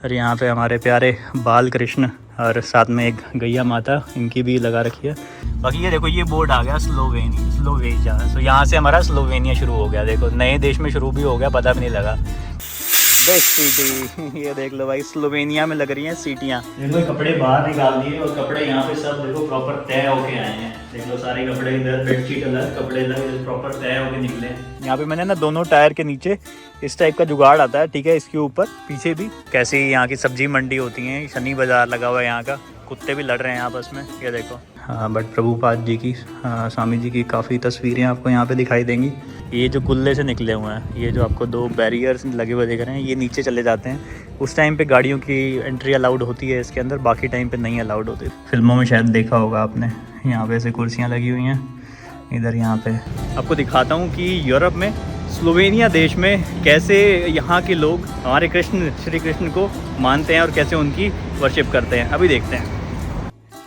और यहाँ पे हमारे प्यारे बाल कृष्ण और साथ में एक गैया माता इनकी भी लगा रखी है। बाकी ये देखो ये बोर्ड आ गया स्लोवेनिया। तो यहाँ से हमारा स्लोवेनिया शुरू हो गया। देखो नए देश में शुरू भी हो गया, पता भी नहीं लगा। सिटी ये देख लो भाई, स्लोवेनिया में लग रही हैं सीटियाँ। देखो कपड़े बाहर निकाल दिए और कपड़े यहाँ पे सब देखो प्रॉपर तय होके आए हैं। देख लो सारे कपड़े इधर, बेडशीट अलग, कपड़े अलग, प्रॉपर तय होके निकले। यहाँ पे मैंने ना दोनों टायर के नीचे इस टाइप का जुगाड़ आता है, ठीक है। इसके ऊपर पीछे भी कैसी यहाँ की सब्जी मंडी होती है, शनि बाजार लगा हुआ है यहाँ का। कुत्ते भी लड़ रहे हैं आपस में, ये देखो। हाँ बट प्रभुपाद जी की, स्वामी जी की काफ़ी तस्वीरें आपको यहाँ पे दिखाई देंगी। ये जो कुल्ले से निकले हुए हैं, ये जो आपको दो बैरियर्स लगे हुए दिख रहे हैं, ये नीचे चले जाते हैं। उस टाइम पे गाड़ियों की एंट्री अलाउड होती है इसके अंदर, बाकी टाइम पे नहीं अलाउड होती। फिल्मों में शायद देखा होगा आपने, यहाँ पे ऐसे कुर्सियाँ लगी हुई हैं इधर। यहाँ पे आपको दिखाता हूँ कि यूरोप में स्लोवेनिया देश में कैसे यहाँ के लोग हमारे कृष्ण श्री कृष्ण को मानते हैं और कैसे उनकी वर्शिप करते हैं। अभी देखते हैं।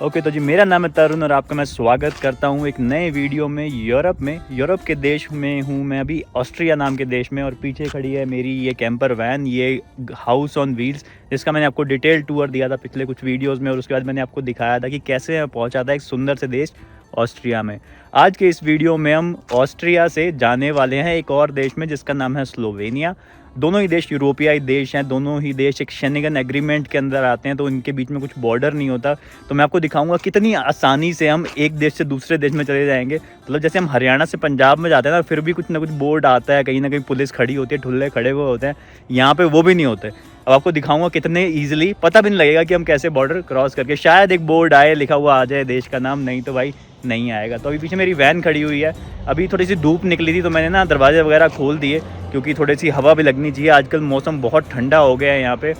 ओके तो जी, मेरा नाम है तरुण और आपका मैं स्वागत करता हूँ एक नए वीडियो में। यूरोप के देश में हूँ मैं अभी, ऑस्ट्रिया नाम के देश में। और पीछे खड़ी है मेरी ये कैंपर वैन, ये हाउस ऑन व्हील्स, जिसका मैंने आपको डिटेल टूर दिया था पिछले कुछ वीडियोस में। और उसके बाद मैंने आपको दिखाया था कि कैसे मैं पहुँचा था एक सुंदर से देश ऑस्ट्रिया में। आज के इस वीडियो में हम ऑस्ट्रिया से जाने वाले हैं एक और देश में जिसका नाम है स्लोवेनिया। दोनों ही देश यूरोपियाई देश हैं, दोनों ही देश एक शेंगन एग्रीमेंट के अंदर आते हैं, तो इनके बीच में कुछ बॉर्डर नहीं होता। तो मैं आपको दिखाऊंगा कितनी आसानी से हम एक देश से दूसरे देश में चले जाएंगे। मतलब जैसे हम हरियाणा से पंजाब में जाते हैं ना, फिर भी कुछ ना कुछ बोर्ड आता है, कहीं ना कहीं पुलिस खड़ी होती है, ठुल्ले खड़े हुए होते हैं। यहाँ पे वो भी नहीं होते। अब आपको दिखाऊंगा कितने ईजिली, पता भी नहीं लगेगा कि हम कैसे बॉर्डर क्रॉस करके, शायद एक बोर्ड आए लिखा हुआ आ जाए देश का नाम, नहीं तो भाई नहीं आएगा। तो अभी पीछे मेरी वैन खड़ी हुई है। अभी थोड़ी सी धूप निकली थी तो मैंने ना दरवाजे वगैरह खोल दिए, क्योंकि थोड़ी सी हवा भी लगनी चाहिए। आजकल मौसम बहुत ठंडा हो गया है यहाँ पे।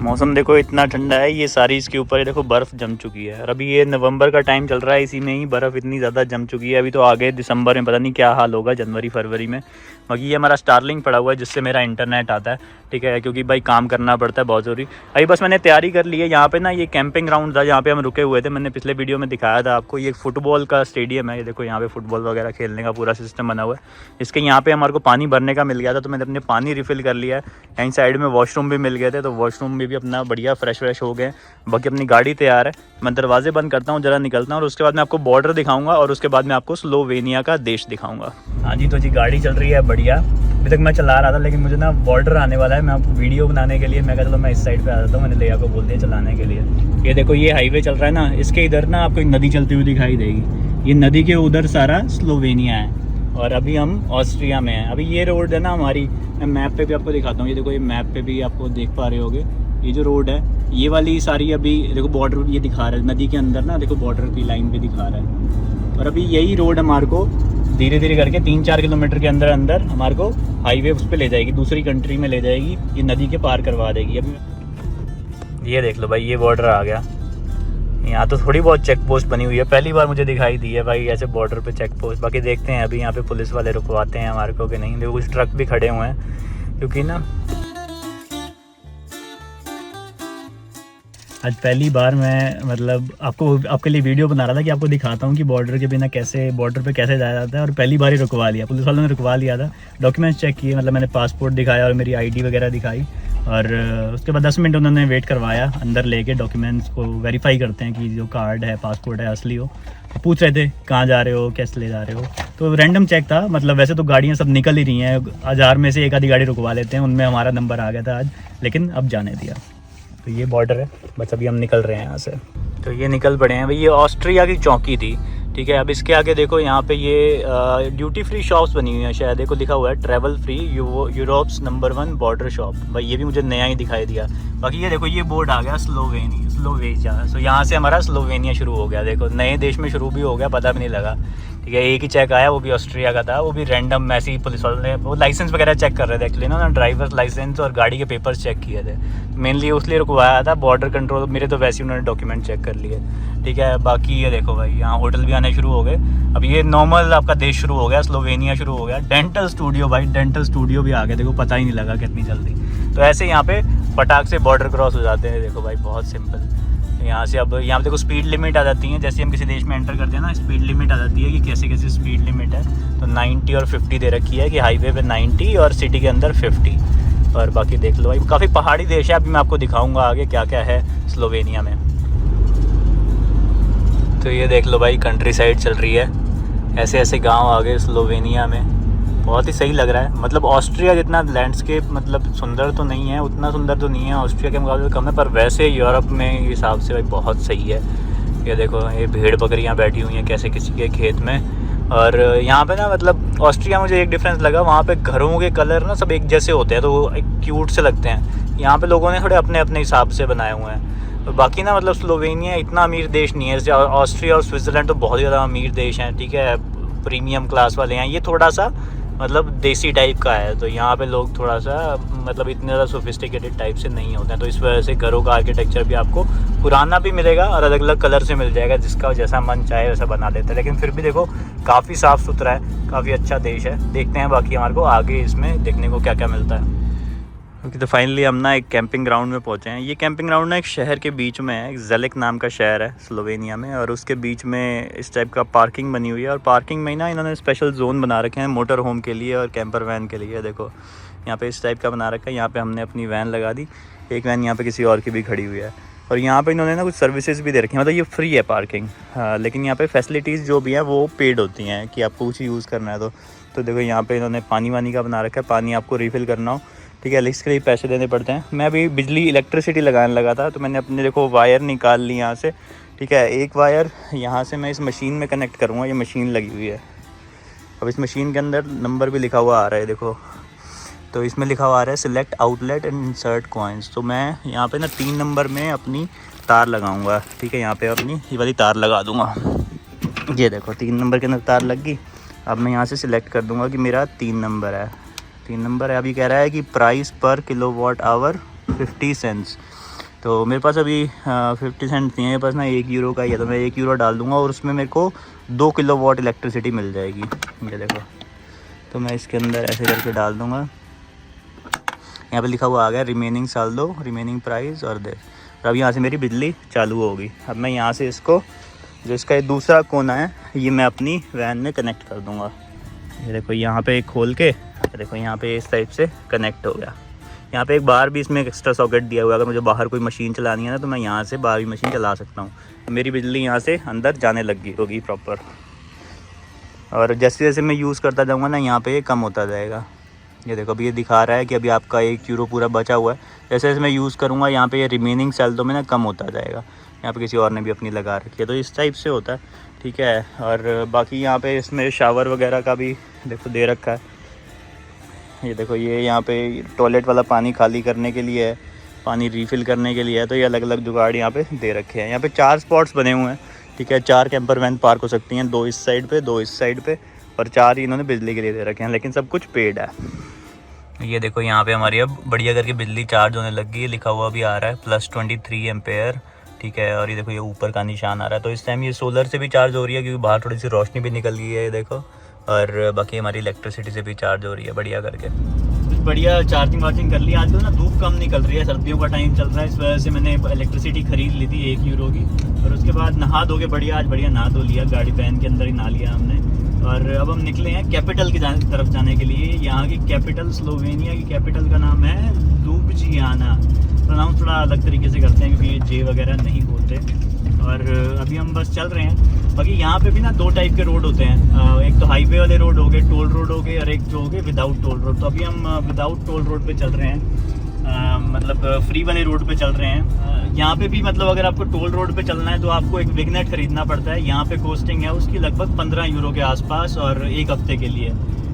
मौसम देखो इतना ठंडा है, ये सारी इसके ऊपर देखो बर्फ़ जम चुकी है। और अभी ये नवंबर का टाइम चल रहा है, इसी में ही बर्फ़ इतनी ज़्यादा जम चुकी है। अभी तो आगे दिसंबर में पता नहीं क्या हाल होगा, जनवरी फरवरी में। बाकी ये हमारा स्टारलिंक पड़ा हुआ है जिससे मेरा इंटरनेट आता है, ठीक है, क्योंकि भाई काम करना पड़ता है बहुत ज़रूरी। अभी बस मैंने तैयारी कर ली है। यहाँ पे ना ये कैंपिंग ग्राउंड था जहाँ पे हम रुके हुए थे, मैंने पिछले वीडियो में दिखाया था आपको। ये फुटबॉल का स्टेडियम है, ये देखो यहाँ पे फुटबॉल वगैरह खेलने का पूरा सिस्टम बना हुआ है। इसके यहाँ पे हमारे को पानी भरने का मिल गया था, तो मैंने अपने पानी रिफ़िल कर लिया है। यहीं साइड में वॉशरूम भी मिल गए थे, तो वॉशरूम में भी अपना बढ़िया फ्रेश हो गए। बाकी अपनी गाड़ी तैयार है। मैं दरवाजे बंद करता हूँ, ज़रा निकलता हूँ और उसके बाद मैं आपको बॉर्डर दिखाऊंगा और उसके बाद मैं आपको स्लोवेनिया का देश दिखाऊंगा। हाँ जी, तो जी गाड़ी चल रही है बढ़िया। अभी तक मैं चला रहा था, लेकिन मुझे ना बॉर्डर आने वाला है। मैं आपको वीडियो बनाने के लिए मैं कहा चलो मैं इस साइड पे आ जाता हूँ। मैंने लिया को बोल दिया चलाने के लिए। ये देखो ये हाईवे चल रहा है ना, इसके इधर ना आपको एक नदी चलती हुई दिखाई देगी। ये नदी के उधर सारा स्लोवेनिया है और अभी हम ऑस्ट्रिया में हैं। अभी ये रोड है ना हमारी, मैं मैप पे भी आपको दिखाता हूँ। ये देखो ये मैप पे भी आपको देख पा रहे होगे, ये जो रोड है ये वाली सारी अभी देखो बॉर्डर ये दिखा रहा है नदी के अंदर ना, देखो बॉर्डर की लाइन पे दिखा रहा है। और अभी यही रोड हमारे को धीरे धीरे करके 3-4 किलोमीटर के अंदर हमारे को हाईवे उस पर ले जाएगी, दूसरी कंट्री में ले जाएगी, ये नदी के पार करवा देगी। अभी ये देख लो भाई, ये बॉर्डर आ गया। यहाँ तो थोड़ी बहुत चेक पोस्ट बनी हुई है, पहली बार मुझे दिखाई दी है भाई ऐसे बॉर्डर पे चेक पोस्ट। बाकी देखते हैं अभी यहाँ पे पुलिस वाले रुकवाते हैं हमारे को कि नहीं। देखो कुछ ट्रक भी खड़े हुए हैं, क्योंकि ना आज पहली बार मैं मतलब आपके लिए वीडियो बना रहा था कि आपको दिखाता हूँ कि बॉर्डर के बिना कैसे बॉर्डर पे कैसे जाया जाता है। और पहली बार ही रुकवा लिया, पुलिस वालों ने रुकवा लिया था। डॉक्यूमेंट्स चेक किए, मतलब मैंने पासपोर्ट दिखाया और मेरी आईडी वगैरह दिखाई। और उसके बाद 10 मिनट उन्होंने वेट करवाया अंदर लेके। डॉक्यूमेंट्स को वेरीफाई करते हैं कि जो कार्ड है पासपोर्ट है असली हो। पूछ रहे थे कहाँ जा रहे हो, कैसे ले जा रहे हो। तो रैंडम चेक था, मतलब वैसे तो गाड़ियाँ सब निकल ही रही हैं, 1000 में से एक आधी गाड़ी रुकवा लेते हैं। उनमें हमारा नंबर आ गया था आज, लेकिन अब जाने दिया। तो ये बॉर्डर है, बस अभी हम निकल रहे हैं यहाँ से। तो ये निकल पड़े हैं भाई, ये ऑस्ट्रिया की चौकी थी, ठीक है। अब इसके आगे देखो यहाँ पे ये ड्यूटी फ्री शॉप्स बनी हुई हैं, शायद देखो लिखा हुआ है travel free Europe's number 1 border shop. भाई ये भी मुझे नया ही दिखाई दिया। बाकी ये देखो ये बोर्ड आ गया स्लोवेनिया। तो यहाँ से हमारा स्लोवेनिया शुरू हो गया। देखो नए देश में शुरू भी हो गया, पता भी नहीं लगा, ठीक है। एक ही चेक आया, वो भी ऑस्ट्रिया का था, वो भी रैंडम ऐसे ही पुलिस वालों ने वो लाइसेंस वगैरह चेक कर रहे थे एक्चुअली ना, ड्राइवर्स लाइसेंस और गाड़ी के पेपर्स चेक किए थे। मेनली उसलिए रुकवाया था बॉर्डर कंट्रोल, मेरे तो वैसे ही उन्होंने डॉक्यूमेंट चेक कर लिए, ठीक है। बाकी ये देखो भाई यहाँ होटल भी आने शुरू हो गए। अब ये नॉर्मल आपका देश शुरू हो गया, स्लोवेनिया शुरू हो गया। डेंटल स्टूडियो भाई, डेंटल स्टूडियो भी आ गया, देखो पता ही नहीं लगा कितनी जल्दी। तो ऐसे यहाँ पे फटाक से बॉर्डर क्रॉस हो जाते हैं। देखो भाई बहुत सिंपल। यहाँ से अब यहाँ पे देखो स्पीड लिमिट आ जाती है, जैसे हम किसी देश में एंटर करते हैं ना, स्पीड लिमिट आ जाती है कि कैसे कैसे स्पीड लिमिट है। तो 90 और 50 दे रखी है कि हाईवे पे 90 और सिटी के अंदर 50, और बाकी देख लो भाई, काफ़ी पहाड़ी देश है। अभी मैं आपको दिखाऊंगा आगे क्या क्या है स्लोवेनिया में। तो ये देख लो भाई, कंट्री साइड चल रही है, ऐसे ऐसे गांव आ गए स्लोवेनिया में। बहुत ही सही लग रहा है। मतलब ऑस्ट्रिया जितना लैंडस्केप मतलब सुंदर तो नहीं है, उतना सुंदर तो नहीं है, ऑस्ट्रिया के मुकाबले कम है, पर वैसे यूरोप में हिसाब से भाई बहुत सही है। ये देखो, ये भेड़ बकरियां बैठी हुई हैं कैसे किसी के खेत में। और यहाँ पे ना मतलब ऑस्ट्रिया मुझे एक डिफरेंस लगा, वहाँ पे घरों के कलर ना सब एक जैसे होते हैं, तो वो क्यूट से लगते हैं। यहाँ पे लोगों ने थोड़े अपने अपने हिसाब से बनाए हुए हैं। तो बाकी ना मतलब स्लोवेनिया इतना अमीर देश नहीं है, जैसे ऑस्ट्रिया और स्विट्ज़रलैंड तो बहुत ज़्यादा अमीर देश हैं, ठीक है, प्रीमियम क्लास वाले हैं। ये थोड़ा सा मतलब देसी टाइप का है, तो यहाँ पे लोग थोड़ा सा मतलब इतने ज़्यादा सोफिस्टिकेटेड टाइप से नहीं होते हैं। तो इस वजह से घरों का आर्किटेक्चर भी आपको पुराना भी मिलेगा और अलग अलग कलर से मिल जाएगा, जिसका जैसा मन चाहे वैसा बना लेता है। लेकिन फिर भी देखो काफ़ी साफ़ सुथरा है, काफ़ी अच्छा देश है। देखते हैं बाकी हमारे को आगे इसमें देखने को क्या क्या मिलता है। ओके, तो फाइनली हम ना एक कैंपिंग ग्राउंड में पहुंचे हैं। ये कैंपिंग ग्राउंड ना एक शहर के बीच में है, एक ज़ेलिक नाम का शहर है स्लोवेनिया में, और उसके बीच में इस टाइप का पार्किंग बनी हुई है। और पार्किंग में ना इन्होंने स्पेशल जोन बना रखे हैं मोटर होम के लिए और कैंपर वैन के लिए। देखो यहाँ पे इस टाइप का बना रखा है, यहाँ पे हमने अपनी वैन लगा दी, एक वैन यहाँ पे किसी और की भी खड़ी हुई है। और यहाँ पे इन्होंने ना कुछ सर्विसेज भी दे रखी हैं, मतलब ये फ्री है पार्किंग, लेकिन यहाँ पे फैसिलिटीज़ जो भी हैं वो पेड होती हैं कि आपको कुछ यूज़ करना है तो देखो यहाँ पे इन्होंने पानी वानी का बना रखा है, पानी आपको रिफ़िल करना हो, ठीक है, इसके लिए पैसे देने पड़ते हैं। मैं अभी बिजली इलेक्ट्रिसिटी लगाने लगा था, तो मैंने अपने देखो वायर निकाल ली यहाँ से, ठीक है। एक वायर यहाँ से मैं इस मशीन में कनेक्ट करूँगा, ये मशीन लगी हुई है। अब इस मशीन के अंदर नंबर भी लिखा हुआ आ रहा है, देखो, तो इसमें लिखा हुआ आ रहा है select outlet and insert coins. तो मैं यहाँ पे ना 3 नंबर में अपनी तार लगाऊंगा, ठीक है, यहाँ पे अपनी ये वाली तार लगा दूंगा। ये देखो 3 नंबर के अंदर तार लग गई। अब मैं यहाँ से सिलेक्ट कर दूंगा कि मेरा 3 नंबर है, 3 नंबर है। अभी कह रहा है कि प्राइस पर किलोवाट आवर 50 सेंट्स। तो मेरे पास अभी 50 सेंट नहीं है, मेरे पास ना 1 यूरो का ही है, तो मैं 1 यूरो डाल दूंगा और उसमें मेरे को 2 किलोवाट इलेक्ट्रिसिटी मिल जाएगी। ये देखो, तो मैं इसके अंदर ऐसे करके डाल दूंगा। यहाँ पे लिखा हुआ आ गया रिमेनिंग साल दो, रिमेनिंग प्राइस और दे। तो अब यहाँ से मेरी बिजली चालू होगी। अब मैं यहाँ से इसको, जो इसका ये दूसरा कोना है, ये मैं अपनी वैन में कनेक्ट कर दूँगा। ये देखो यहाँ पे खोल के, देखो यहाँ पे इस टाइप से कनेक्ट हो गया। यहाँ पे एक बाहर भी इसमें एक एक्स्ट्रा सॉकेट दिया हुआ है, अगर मुझे बाहर कोई मशीन चलानी है ना, तो मैं यहाँ से बाहर भी मशीन चला सकता हूँ। मेरी बिजली यहाँ से अंदर जाने लगी होगी प्रॉपर, और जैसे जैसे मैं यूज़ करता जाऊँगा ना, यहाँ पे ये कम होता जाएगा। ये देखो अभी ये दिखा रहा है कि अभी आपका 1 यूरो पूरा बचा हुआ है। जैसे जैसे मैं यूज़ करूँगा यहाँ पे ये रिमेनिंग सैलरी में ना कम होता जाएगा। यहाँ पे किसी और ने भी अपनी लगा रखी है, तो इस टाइप से होता है, ठीक है। और बाकी यहाँ पे इसमें शावर वगैरह का भी देखो दे रखा है। ये देखो, ये यहाँ पे टॉयलेट वाला पानी खाली करने के लिए है, पानी रीफ़िल करने के लिए है, तो ये अलग अलग जुगाड़ यहाँ पे दे रखे हैं। यहाँ पे 4 स्पॉट्स बने हुए हैं, ठीक है, 4 कैंपर वैन पार्क हो सकती हैं, 2 इस साइड पे, 2 इस साइड पे, और 4 इन्होंने बिजली के लिए दे रखे हैं, लेकिन सब कुछ पेड है। ये देखो यहाँ पे हमारी अब बढ़िया करके बिजली चार्ज होने लग गई है, लिखा हुआ भी आ रहा है +23 एम्पेयर, ठीक है। और ये देखो ये ऊपर का निशान आ रहा है, तो इस टाइम ये सोलर से भी चार्ज हो रही है, क्योंकि बाहर थोड़ी सी रोशनी भी निकल गई है, ये देखो। और बाकी हमारी इलेक्ट्रिसिटी से भी चार्ज हो रही है बढ़िया करके। बढ़िया चार्जिंग वार्जिंग कर ली। आजकल ना धूप कम निकल रही है, सर्दियों का टाइम चल रहा है, इस वजह से मैंने इलेक्ट्रिसिटी खरीद ली थी 1 यूरो की। और उसके बाद नहा धो के बढ़िया, आज बढ़िया नहा धो लिया, गाड़ी वैन के अंदर ही नहा लिया हमने। और अब हम निकले हैं कैपिटल की तरफ जाने के लिए। यहाँ की कैपिटल, स्लोवेनिया की कैपिटल का नाम है ल्यूब्लियाना। प्रोनाउंस थोड़ा अलग तरीके से करते हैं, क्योंकि ये जे वगैरह नहीं बोलते। और अभी हम बस चल रहे हैं। बाकी यहाँ पे भी ना 2 टाइप के रोड होते हैं, एक तो हाईवे वाले रोड हो गए, टोल रोड हो गए, और एक जो हो गए विदाउट टोल रोड। तो अभी हम विदाउट टोल रोड पे चल रहे हैं, मतलब फ्री वाले रोड पे चल रहे हैं। यहाँ पे भी मतलब अगर आपको टोल रोड पे चलना है तो आपको एक विगनेट खरीदना पड़ता है। यहाँ पे कॉस्टिंग है उसकी लगभग 15 यूरो के आसपास, और 1 हफ्ते के लिए,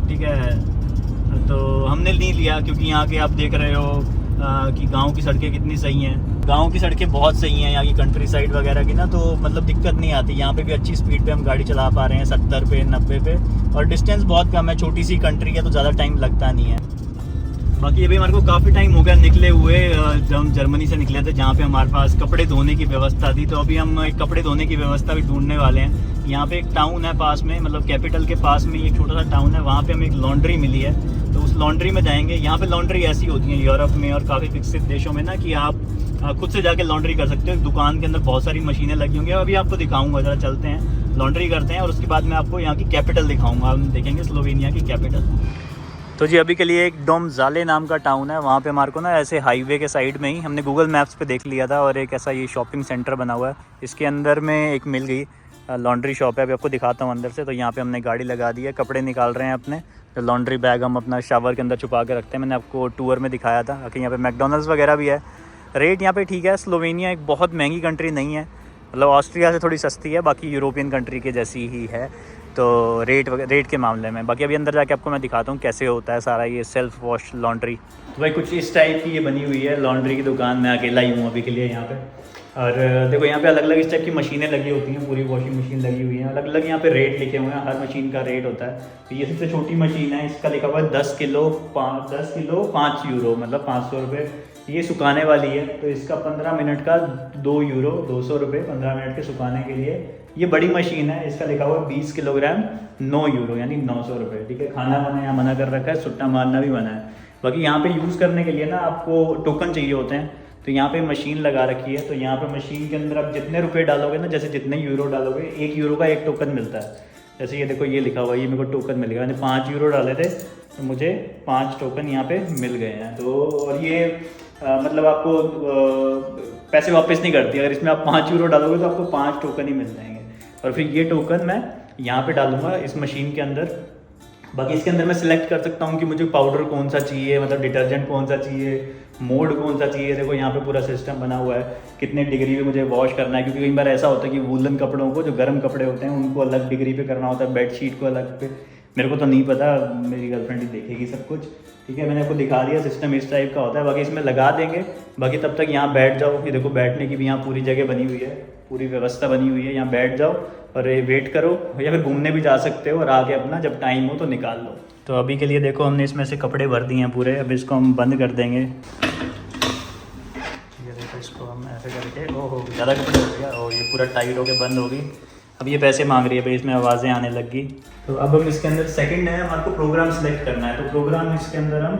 ठीक है। तो हमने नहीं लिया, क्योंकि यहाँ के आप देख रहे हो कि गांव की सड़कें कितनी सही हैं। गांव की सड़कें बहुत सही हैं यहाँ की, कंट्री साइड वगैरह की ना, तो मतलब दिक्कत नहीं आती। यहाँ पे भी अच्छी स्पीड पे हम गाड़ी चला पा रहे हैं, 70 पे 90 पे, और डिस्टेंस बहुत कम है, छोटी सी कंट्री है तो ज़्यादा टाइम लगता नहीं है। बाकी अभी हमारे को काफ़ी टाइम हो गया निकले हुए, जब हम जर्मनी से निकले थे, जहाँ पे हमारे पास कपड़े धोने की व्यवस्था थी। तो अभी हम एक कपड़े धोने की व्यवस्था भी ढूंढने वाले हैं। यहाँ पे एक टाउन है पास में, मतलब कैपिटल के पास में एक छोटा सा टाउन है, वहाँ पे हमें एक लॉन्ड्री मिली है, तो उस लॉन्ड्री में जाएंगे। यहाँ पे लॉन्ड्री ऐसी होती है यूरोप में और काफ़ी विकसित देशों में ना, कि आप खुद से जाके लॉन्ड्री कर सकते हो। दुकान के अंदर बहुत सारी मशीनें लगी होंगी, अभी आपको दिखाऊंगा, जरा चलते हैं लॉन्ड्री करते हैं, और उसके बाद मैं आपको यहाँ की कैपिटल दिखाऊंगा। हम देखेंगे स्लोवेनिया की कैपिटल। तो जी अभी के लिए एक डोमजाले नाम का टाउन है, वहाँ पे हमारे को ना ऐसे हाईवे के साइड में ही हमने गूगल मैप्स पे देख लिया था और एक ऐसा ये शॉपिंग सेंटर बना हुआ है, इसके अंदर में एक मिल गई लॉन्ड्री शॉप है। अभी आपको दिखाता हूँ अंदर से। तो यहाँ पे हमने गाड़ी लगा दी है, कपड़े निकाल रहे हैं अपने। जो लॉन्ड्री बैग हम अपना शावर के अंदर छुपा के रखते हैं, मैंने आपको टूर में दिखाया था। बाकी यहाँ पे मैकडोनल्ड्स वगैरह भी है। रेट यहाँ पे ठीक है। स्लोवेनिया एक बहुत महंगी कंट्री नहीं है, मतलब ऑस्ट्रिया से थोड़ी सस्ती है, बाकी यूरोपियन कंट्री के जैसी ही है तो रेट के मामले में। बाकी अभी अंदर जाके आपको मैं दिखाता हूँ कैसे होता है सारा ये सेल्फ वॉश लॉन्ड्री। तो भाई कुछ इस टाइप की ये बनी हुई है लॉन्ड्री की दुकान। मैं अकेला ही हूँ अभी के लिए यहाँ पे। और देखो यहाँ पे अलग अलग इस टाइप की मशीनें लगी होती हैं, पूरी वॉशिंग मशीन लगी हुई है। अलग अलग यहाँ पे रेट लिखे हुए हैं, हर मशीन का रेट होता है। तो ये सबसे छोटी मशीन है, इसका लिखा हुआ है 10 किलो 5 यूरो, मतलब 500 रुपये। ये सुखाने वाली है, तो इसका 15 मिनट का 2 यूरो 200 रुपये 15 मिनट के सुखाने के लिए। ये बड़ी मशीन है, इसका लिखा हुआ है 20 किलोग्राम 9 यूरो यानी 900 रुपये। ठीक है, खाना वाना यहाँ मना कर रखा है, सुट्टा मारना भी मना है। बाकी यहाँ पे यूज़ करने के लिए ना आपको टोकन चाहिए होते हैं, तो यहाँ पे मशीन लगा रखी है। तो यहाँ पे मशीन के अंदर आप जितने रुपए डालोगे ना, जैसे जितने यूरो डालोगे, 1 यूरो का 1 टोकन मिलता है। जैसे ये देखो ये लिखा हुआ है, ये मेरे को टोकन मिल गया। मैंने 5 यूरो डाले थे तो मुझे 5 टोकन यहाँ पे मिल गए हैं। तो और ये मतलब आपको पैसे वापस नहीं करती। अगर इसमें आप 5 यूरो डालोगे तो आपको 5 टोकन ही मिल जाएंगे। और फिर ये टोकन मैं यहाँ पे डालूंगा इस मशीन के अंदर। बाकी इसके अंदर मैं सिलेक्ट कर सकता हूँ कि मुझे पाउडर कौन सा चाहिए, मतलब डिटर्जेंट कौन सा चाहिए, मोड कौन सा चाहिए। देखो यहाँ पे पूरा सिस्टम बना हुआ है, कितने डिग्री पे मुझे वॉश करना है। क्योंकि कई बार ऐसा होता है कि वूलन कपड़ों को, जो गर्म कपड़े होते हैं, उनको अलग डिग्री पे करना होता है, बेडशीट को अलग पे। मेरे को तो नहीं पता, मेरी गर्लफ्रेंड ही देखेगी सब कुछ। ठीक है, मैंने आपको दिखा दिया, सिस्टम इस टाइप का होता है। बाकी इसमें लगा देंगे। बाकी तब तक यहाँ बैठ जाओ। ये देखो बैठने की भी यहाँ पूरी जगह बनी हुई है, पूरी व्यवस्था बनी हुई है। यहाँ बैठ जाओ और वेट करो, या फिर घूमने भी जा सकते हो और आके अपना जब टाइम हो तो निकाल लो। तो अभी के लिए देखो हमने इसमें से कपड़े भर दिए हैं पूरे। अब इसको हम बंद कर देंगे। ये देखो इसको हम ऐसे करके, ओहो ज़्यादा कपड़े हो गया, और ये पूरा टाइट होके बंद होगी। अब ये पैसे मांग रही है भाई, इसमें आवाज़ें आने लग गई। तो अब हम इसके अंदर सेकंड है, हमारे को प्रोग्राम सेलेक्ट करना है। तो प्रोग्राम इसके अंदर हम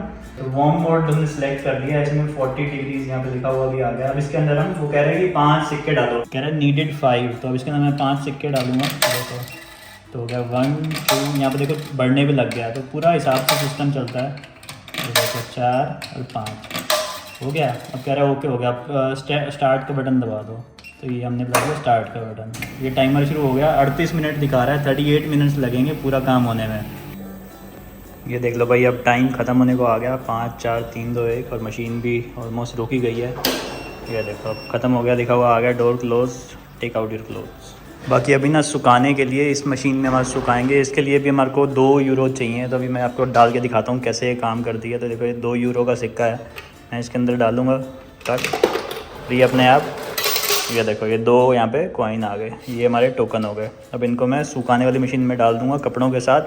वार्म मोड हमने सेलेक्ट कर दिया है। इसमें 40 डिग्रीज यहाँ पे लिखा हुआ भी आ गया। अब इसके अंदर हम वो कह रहे हैं कि 5 सिक्के डालो, कह रहे हैं नीडेड 5। तो अब इसके अंदर मैं 5 सिक्के डालूंगा। तो हो गया 1 2, यहाँ पे देखो बढ़ने भी लग गया। तो पूरा हिसाब से सिस्टम चलता है। देखो 4 और 5 हो गया। अब कह रहा है ओके हो गया। अब स्टार्ट का बटन दबा दो। तो ये हमने दबा दिया स्टार्ट का बटन। ये टाइमर शुरू हो गया। 38 मिनट दिखा रहा है, 38 मिनट्स लगेंगे पूरा काम होने में। ये देख लो भाई, अब टाइम ख़त्म होने को आ गया। 5 4 3 2 1 और मशीन भी ऑलमोस्ट रोकी गई है। ये देखो अब ख़त्म हो गया, लिखा हुआ आ गया door close, take out your clothes. बाकी अभी ना सुखाने के लिए इस मशीन में हमारे सुखाएंगे। इसके लिए भी हमारे को 2 यूरो चाहिए। तो अभी मैं आपको डाल के दिखाता हूँ कैसे ये काम करती है। तो देखो ये 2 यूरो का सिक्का है, मैं इसके अंदर डालूँगा कट, ये अपने आप, ये देखो ये 2 यहाँ पे कॉइन आ गए, ये हमारे टोकन हो गए। अब इनको मैं सुखाने वाली मशीन में डाल दूँगा कपड़ों के साथ,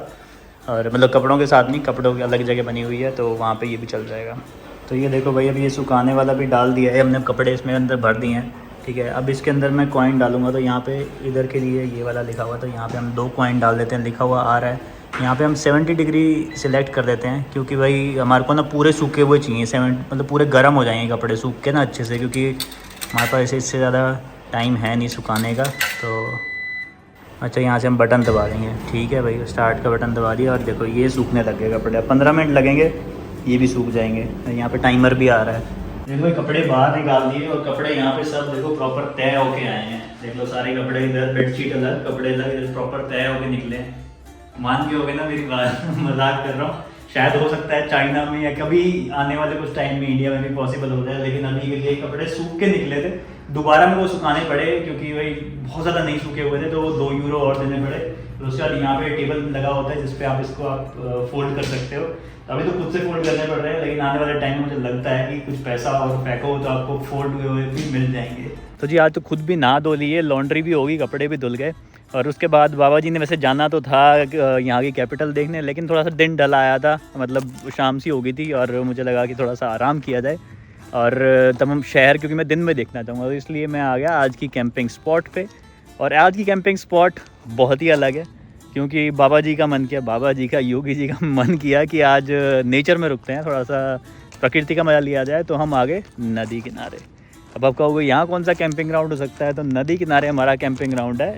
और मतलब कपड़ों के साथ नहीं, कपड़ों की अलग जगह बनी हुई है तो वहाँ पे ये भी चल जाएगा। तो ये देखो भाई, अब ये सुखाने वाला भी डाल दिया है हमने, कपड़े इसमें अंदर भर दिए हैं। ठीक है, अब इसके अंदर मैं कॉइन डालूंगा। तो यहाँ पे इधर के लिए ये वाला लिखा हुआ, तो यहाँ पे हम 2 कॉइन डाल देते हैं, लिखा हुआ आ रहा है। यहाँ पे हम 70 डिग्री सिलेक्ट कर देते हैं, क्योंकि भाई हमारे को ना पूरे सूखे हुए चाहिए। 70 मतलब पूरे गर्म हो जाएंगे कपड़े सूख के ना अच्छे से, क्योंकि हमारे पास इससे ज़्यादा टाइम है नहीं सुखाने का। तो अच्छा, यहाँ से हम बटन दबा देंगे। ठीक है भाई, स्टार्ट का बटन दबा दिया और देखो ये सूखने लग गए कपड़े। 15 मिनट लगेंगे, ये भी सूख जाएंगे। यहाँ पे टाइमर भी आ रहा है। देखो ये कपड़े बाहर निकाल दिए और कपड़े यहाँ पे सब देखो प्रॉपर तय होके आए हैं। देख लो सारे कपड़े, इधर बेडशीट अलग, कपड़े अलग, इधर प्रॉपर तय होके निकले। मान के हो गए ना मेरी बात, मजाक कर रहा हूँ। शायद हो सकता है चाइना में या कभी आने वाले कुछ टाइम में इंडिया में भी पॉसिबल हो जाए, लेकिन अभी के लिए कपड़े सूख के निकले थे। दोबारा में वो सुखाने पड़े, क्योंकि भाई बहुत ज़्यादा नहीं सूखे हुए थे, तो वो 2 यूरो और देने पड़े। तो उसके बाद यहाँ पे टेबल लगा होता है जिसपे आप इसको फोल्ड कर सकते हो। अभी तो खुद से फोल्ड करने पड़ रहे हैं, लेकिन आने वाले टाइम में मुझे लगता है कि कुछ पैसा और फेंको तो आपको फोल्ड हुए भी मिल जाएंगे। तो जी आज तो खुद भी नहा धो लिए, लॉन्ड्री भी होगी, कपड़े भी धुल गए। और उसके बाद बाबा जी ने वैसे जाना तो था यहाँ की कैपिटल देखने, लेकिन थोड़ा सा दिन ढल आया था, मतलब शाम सी हो गई थी और मुझे लगा कि थोड़ा सा आराम किया जाए। और तब हम शहर, क्योंकि मैं दिन में देखना चाहूँगा, तो इसलिए मैं आ गया आज की कैंपिंग स्पॉट पे। और आज की कैंपिंग स्पॉट बहुत ही अलग है, क्योंकि बाबा जी का मन किया, बाबा जी का, योगी जी का मन किया कि आज नेचर में रुकते हैं, थोड़ा सा प्रकृति का मज़ा लिया जाए। तो हम आ गए नदी किनारे। अब आप कहोगे यहाँ कौन सा कैंपिंग ग्राउंड हो सकता है, तो नदी किनारे हमारा कैंपिंग ग्राउंड है।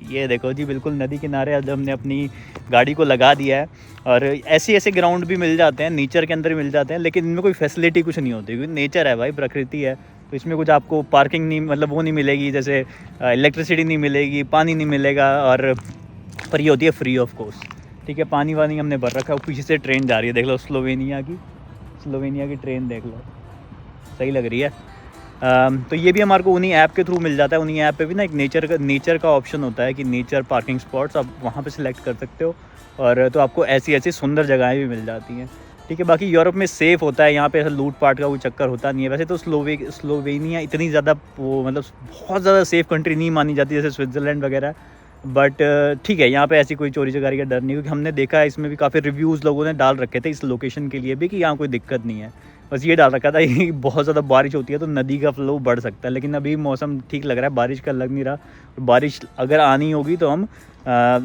ये देखो जी, बिल्कुल नदी किनारे आज हमने अपनी गाड़ी को लगा दिया है। और ऐसे ग्राउंड भी मिल जाते हैं, नेचर के अंदर मिल जाते हैं, लेकिन इनमें कोई फैसिलिटी कुछ नहीं होती, क्योंकि नेचर है भाई, प्रकृति है। तो इसमें कुछ आपको पार्किंग नहीं, मतलब वो नहीं मिलेगी, जैसे इलेक्ट्रिसिटी नहीं मिलेगी, पानी नहीं मिलेगा, और पर ये होती है फ्री ऑफ कॉस्ट। ठीक है, पानी वानी हमने भर रखा है। पीछे से ट्रेन जा रही है, देख लो, स्लोवेनिया की ट्रेन देख लो, सही लग रही है। तो ये भी हमारे को उन्हीं ऐप के थ्रू मिल जाता है। उन्हीं ऐप पे भी ना एक नेचर का ऑप्शन होता है कि नेचर पार्किंग स्पॉट्स, आप वहाँ पे सिलेक्ट कर सकते हो, और तो आपको ऐसी सुंदर जगहें भी मिल जाती हैं। ठीक है, बाकी यूरोप में सेफ़ होता है, यहाँ पे ऐसा लूट पाट का कोई चक्कर होता नहीं है। वैसे तो स्लोवेनिया इतनी ज़्यादा वो मतलब बहुत ज़्यादा सेफ़ कंट्री नहीं मानी जाती जैसे स्विट्ज़रलैंड वगैरह, बट ठीक है, यहाँ पे ऐसी कोई चोरी चकारी का डर नहीं, क्योंकि हमने देखा है इसमें भी काफ़ी रिव्यूज़ लोगों ने डाल रखे थे इस लोकेशन के लिए भी कि यहाँ कोई दिक्कत नहीं है। बस ये डाल रखा था कि बहुत ज़्यादा बारिश होती है तो नदी का फ्लो बढ़ सकता है, लेकिन अभी मौसम ठीक लग रहा है, बारिश का लग नहीं रहा। बारिश अगर आनी होगी तो हम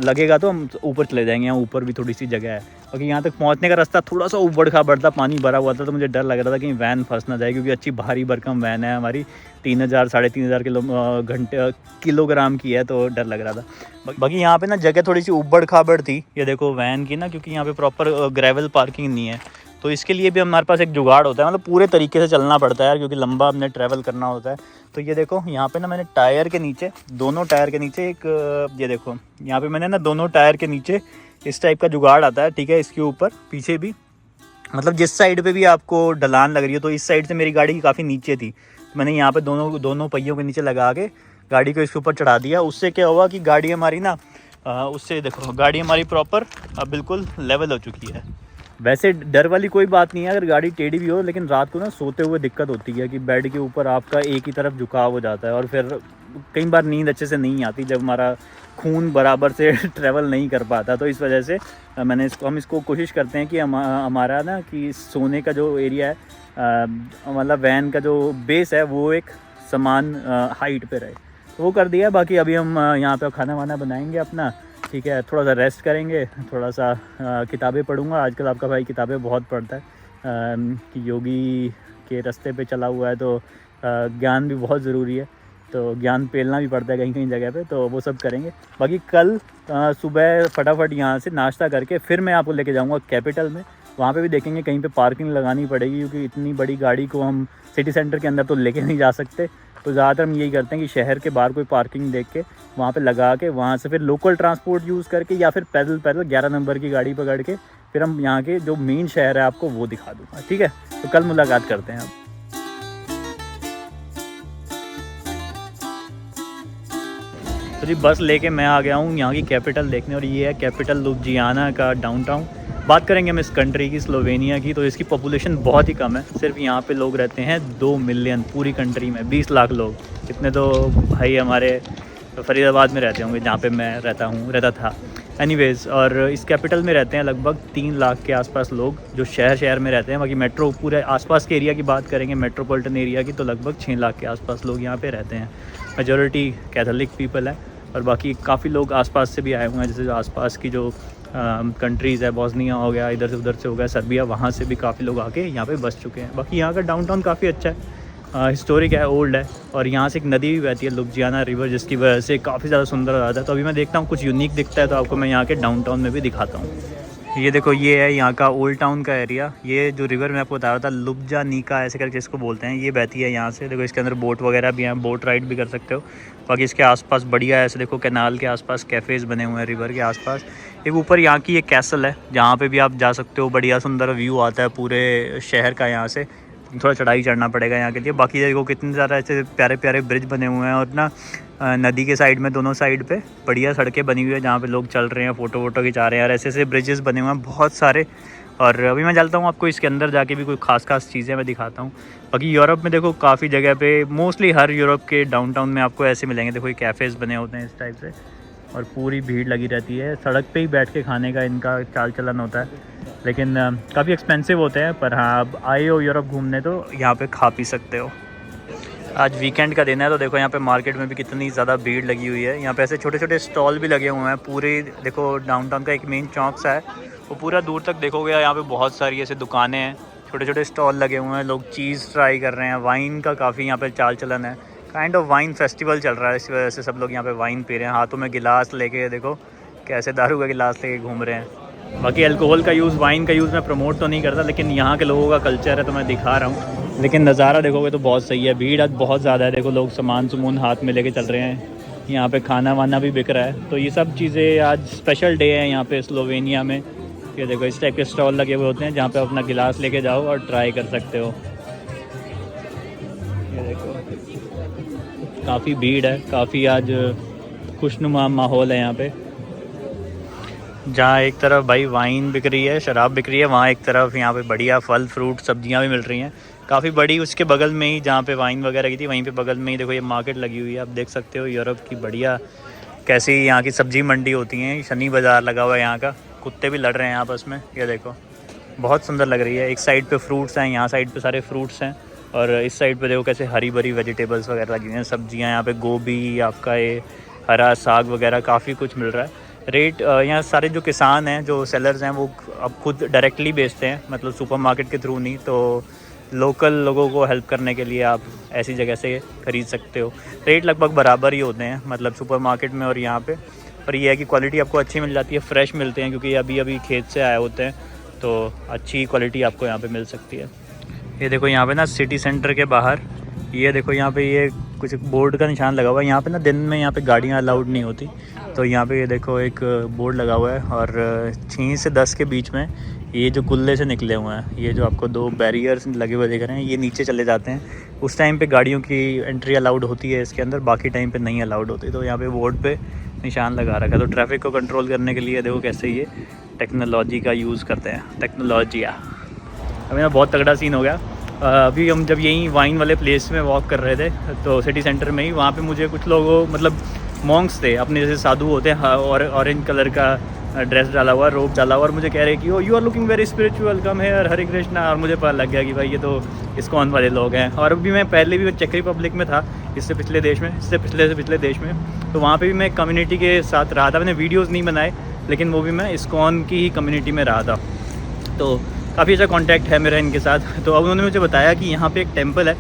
लगेगा तो हम ऊपर चले जाएंगे, यहाँ ऊपर भी थोड़ी सी जगह है। क्योंकि यहाँ तक पहुँचने का रास्ता थोड़ा सा उबड़ खाबड़ था, पानी भरा हुआ था, तो मुझे डर लग रहा था कि वैन फंस ना जाए, क्योंकि अच्छी भारी भरकम वैन है हमारी, 3000 3,500 किलोग्राम की है, तो डर लग रहा था। बाकी यहाँ पे ना जगह थोड़ी सी उबड़ खाबड़ थी, ये देखो वैन की ना, क्योंकि यहाँ पे प्रॉपर ग्रेवल पार्किंग नहीं है, तो इसके लिए भी हमारे पास एक जुगाड़ होता है, मतलब पूरे तरीके से चलना पड़ता है यार, क्योंकि लंबा हमने ट्रैवल करना होता है। तो ये देखो यहाँ पे ना मैंने टायर के नीचे, दोनों टायर के नीचे एक, ये देखो यहाँ पे मैंने ना दोनों टायर के नीचे इस टाइप का जुगाड़ आता है। ठीक है, इसके ऊपर पीछे भी, मतलब जिस साइड पे भी आपको ढलान लग रही है, तो इस साइड से मेरी गाड़ी की काफ़ी नीचे थी, तो मैंने यहाँ पे दोनों पहियों के नीचे लगा के गाड़ी को इसके ऊपर चढ़ा दिया। उससे क्या हुआ कि गाड़ी हमारी ना उससे देखो गाड़ी हमारी प्रॉपर बिल्कुल लेवल हो चुकी है। वैसे डर वाली कोई बात नहीं है अगर गाड़ी टेढ़ी भी हो, लेकिन रात को ना सोते हुए दिक्कत होती है कि बेड के ऊपर आपका एक ही तरफ झुकाव हो जाता है, और फिर कई बार नींद अच्छे से नहीं आती जब हमारा खून बराबर से ट्रैवल नहीं कर पाता। तो इस वजह से हम इसको कोशिश करते हैं कि हमारा ना कि सोने का जो एरिया है, मतलब वैन का जो बेस है, वो एक समान हाइट पे रहे, तो वो कर दिया। बाकी अभी हम यहाँ पे खाना वाना बनाएंगे अपना, ठीक है, थोड़ा सा रेस्ट करेंगे, थोड़ा सा किताबें पढ़ूंगा। आजकल आपका भाई किताबें बहुत पढ़ता है, कि योगी के रास्ते पे चला हुआ है, तो ज्ञान भी बहुत ज़रूरी है, तो ज्ञान पेलना भी पड़ता है कहीं कहीं जगह पे, तो वो सब करेंगे। बाकी कल सुबह फटाफट यहाँ से नाश्ता करके फिर मैं आपको लेके जाऊँगा कैपिटल में, वहाँ पे भी देखेंगे कहीं पे पार्किंग लगानी पड़ेगी, क्योंकि इतनी बड़ी गाड़ी को हम सिटी सेंटर के अंदर तो लेके नहीं जा सकते। तो ज़्यादातर हम यही करते हैं कि शहर के बाहर कोई पार्किंग देख के वहाँ पे लगा के, वहाँ से फिर लोकल ट्रांसपोर्ट यूज़ करके, या फिर पैदल 11 नंबर की गाड़ी पकड़ के फिर हम यहाँ के जो मेन शहर है आपको वो दिखा दूँगा। ठीक है, तो कल मुलाकात करते हैं आप। तो जी बस लेके मैं आ गया हूँ यहाँ की कैपिटल देखने, और ये है कैपिटल लुब्जियाना का डाउनटाउन। बात करेंगे हम इस कंट्री की, स्लोवेनिया की, तो इसकी पॉपुलेशन बहुत ही कम है। सिर्फ यहाँ पे लोग रहते हैं 2 मिलियन, पूरी कंट्री में 20 लाख लोग। इतने तो भाई हमारे फरीदाबाद में रहते होंगे, जहाँ पे मैं रहता था। एनीवेज़, और इस कैपिटल में रहते हैं लगभग 3 लाख के आसपास लोग, जो शहर में रहते हैं। बाकी मेट्रो पूरे आसपास के एरिया की बात करेंगे, मेट्रोपॉलिटन एरिया की, तो लगभग 6 लाख के आसपास लोग यहाँ पे रहते हैं। मेजॉरिटी कैथोलिक पीपल है, और बाकी काफ़ी लोग आसपास से भी आए हुए हैं, जैसे जो आसपास की जो कंट्रीज़ है, बॉस्निया हो गया, इधर से उधर से हो गया, सर्बिया, वहाँ से भी काफ़ी लोग आके यहाँ पे बस चुके हैं। बाकी यहाँ का डाउनटाउन काफ़ी अच्छा है, हिस्टोरिक है, ओल्ड है, और यहाँ से एक नदी भी बहती है, लुब्जियाना रिवर, जिसकी वजह से काफ़ी ज़्यादा सुंदर हो जाता है। तो अभी मैं देखता हूँ कुछ यूनिक दिखता है तो आपको मैं यहाँ के डाउनटाउन में भी दिखाता हूँ। ये देखो, ये है यहाँ का ओल्ड टाउन का एरिया। ये जो रिवर मैं आपको बता रहा था, लुब्जानिका ऐसे करके इसको बोलते हैं, ये बहती है यहाँ से। देखो इसके अंदर बोट वगैरह भी हैं, बोट राइड भी कर सकते हो। बाकी इसके आसपास बढ़िया है, ऐसे देखो कैनाल के आसपास कैफ़ेज़ बने हुए हैं रिवर के आसपास। एक ऊपर यहाँ की एक कैसल है, जहाँ पे भी आप जा सकते हो, बढ़िया सुंदर व्यू आता है पूरे शहर का। यहाँ से थोड़ा चढ़ाई चढ़ना पड़ेगा यहाँ के लिए। बाकी देखो कितने ज़्यादा ऐसे प्यारे प्यारे ब्रिज बने हुए हैं, और ना नदी के साइड में दोनों साइड पे बढ़िया सड़कें बनी हुई है, जहाँ पे लोग चल रहे हैं, फ़ोटो खिंचा रहे हैं, और ऐसे ब्रिजेस बने हुए हैं बहुत सारे। और अभी मैं चलता हूँ, आपको इसके अंदर जाके भी कोई खास चीज़ें मैं दिखाता हूँ। बाकी यूरोप में देखो काफ़ी जगह पे, मोस्टली हर यूरोप के डाउनटाउन में आपको ऐसे मिलेंगे। देखो ये कैफ़ेज़ बने होते हैं इस टाइप से, और पूरी भीड़ लगी रहती है। सड़क पे ही बैठ के खाने का इनका चाल चलन होता है, लेकिन काफ़ी एक्सपेंसिव होते हैं। पर हाँ, आप आए हो यूरोप घूमने तो यहाँ पे खा पी सकते हो। आज वीकेंड का दिन है, तो देखो यहाँ पे मार्केट में भी कितनी ज़्यादा भीड़ लगी हुई है। यहाँ पे ऐसे छोटे छोटे स्टॉल भी लगे हुए हैं पूरे। देखो डाउनटाउन का एक मेन चौक सा है, वो पूरा दूर तक देखोगे, यहाँ पे बहुत सारी ऐसे दुकानें हैं, छोटे छोटे स्टॉल लगे हुए हैं। लोग चीज़ ट्राई कर रहे हैं, वाइन का काफ़ी यहाँ पे चाल चलन है, काइंड ऑफ वाइन फेस्टिवल चल रहा है, इस वजह से सब लोग यहाँ पे वाइन पी रहे हैं, हाथों में गिलास लेके, देखो कैसे दारू का गिलास लेके घूम रहे हैं। बाकी अल्कोहल का यूज़, वाइन का यूज़ मैं प्रमोट तो नहीं करता, लेकिन यहाँ के लोगों का कल्चर है तो मैं दिखा रहा हूँ। लेकिन नज़ारा देखोगे तो बहुत सही है, भीड़ आज बहुत ज़्यादा है। देखो लोग सामान सुमून हाथ में लेके चल रहे हैं, यहाँ पे खाना वाना भी बिक रहा है। तो ये सब चीज़ें, आज स्पेशल डे है यहाँ पे स्लोवेनिया में। ये देखो इस टाइप के स्टॉल लगे हुए होते हैं जहाँ पे अपना गिलास लेके जाओ और ट्राई कर सकते हो। ये देखो काफ़ी भीड़ है, काफ़ी आज खुशनुमा माहौल है यहाँ पे। जहाँ एक तरफ भाई वाइन बिक रही है, शराब बिक रही है, वहाँ एक तरफ यहाँ पे बढ़िया फल फ्रूट सब्जियाँ भी मिल रही हैं काफ़ी बड़ी। उसके बगल में ही जहाँ पे वाइन वगैरह की थी, वहीं पे बगल में ही देखो ये मार्केट लगी हुई है। आप देख सकते हो यूरोप की बढ़िया कैसी यहाँ की सब्जी मंडी होती हैं। शनि बाज़ार लगा हुआ है यहाँ का, कुत्ते भी लड़ रहे हैं आपस में। ये देखो बहुत सुंदर लग रही है। एक साइड पे फ्रूट्स हैं, यहाँ साइड पे सारे फ्रूट्स हैं, और इस साइड पे देखो कैसे हरी भरी वेजिटेबल्स वगैरह लगी हुई हैं, सब्जियाँ। यहाँ पे गोभी, आपका ये हरा साग वगैरह काफ़ी कुछ मिल रहा है। रेट यहाँ सारे जो किसान हैं, जो सेलर्स हैं, वो अब खुद डायरेक्टली बेचते हैं, मतलब सुपरमार्केट के थ्रू नहीं। तो लोकल लोगों को हेल्प करने के लिए आप ऐसी जगह से ख़रीद सकते हो। रेट लगभग बराबर ही होते हैं, मतलब सुपरमार्केट में और यहाँ पे। पर यह है कि क्वालिटी आपको अच्छी मिल जाती है, फ्रेश मिलते हैं, क्योंकि अभी अभी खेत से आए होते हैं, तो अच्छी क्वालिटी आपको यहाँ पे मिल सकती है। ये देखो यहाँ पे ना सिटी सेंटर के बाहर, ये देखो यहाँ पे ये कुछ बोर्ड का निशान लगा हुआ है। यहाँ पे ना दिन में यहाँ पे गाड़ियाँ अलाउड नहीं होती, तो यहाँ पे ये देखो एक बोर्ड लगा हुआ है, और 6 से 10 के बीच में ये जो गुल्ले से निकले हुए हैं, ये जो आपको 2 बैरियर्स लगे हुए दिख रहे हैं, ये नीचे चले जाते हैं। उस टाइम पे गाड़ियों की एंट्री अलाउड होती है इसके अंदर, बाकी टाइम पे नहीं अलाउड होती। तो यहाँ पे बोर्ड पे निशान लगा रखा है। तो ट्रैफिक को कंट्रोल करने के लिए देखो कैसे ये टेक्नोलॉजी का यूज़ करते हैं। टेक्नोलॉजी अभी ना बहुत तगड़ा सीन हो गया। अभी हम जब यहीं वाइन वाले प्लेस में वॉक कर रहे थे, तो सिटी सेंटर में ही, वहाँ पे मुझे कुछ लोग, मतलब मॉन्क्स थे, अपने जैसे साधु होते हैं, और ऑरेंज कलर का ड्रेस डाला हुआ, रोब डाला हुआ, और मुझे कह रहे कि you are looking very spiritual, come here, Hare Krishna. और मुझे पता लग गया कि भाई ये तो इस्कॉन वाले लोग हैं। और अभी मैं पहले भी चेक रिपब्लिक में था, इससे पिछले देश में, तो वहाँ पे भी मैं कम्युनिटी के साथ रहा था। मैंने वीडियोज़ नहीं बनाए, लेकिन वो भी मैं इस्कॉन की ही कम्युनिटी में रहा था। तो काफ़ी अच्छा कांटेक्ट है मेरा इनके साथ। तो अब उन्होंने मुझे बताया कि यहाँ पे एक टेंपल है,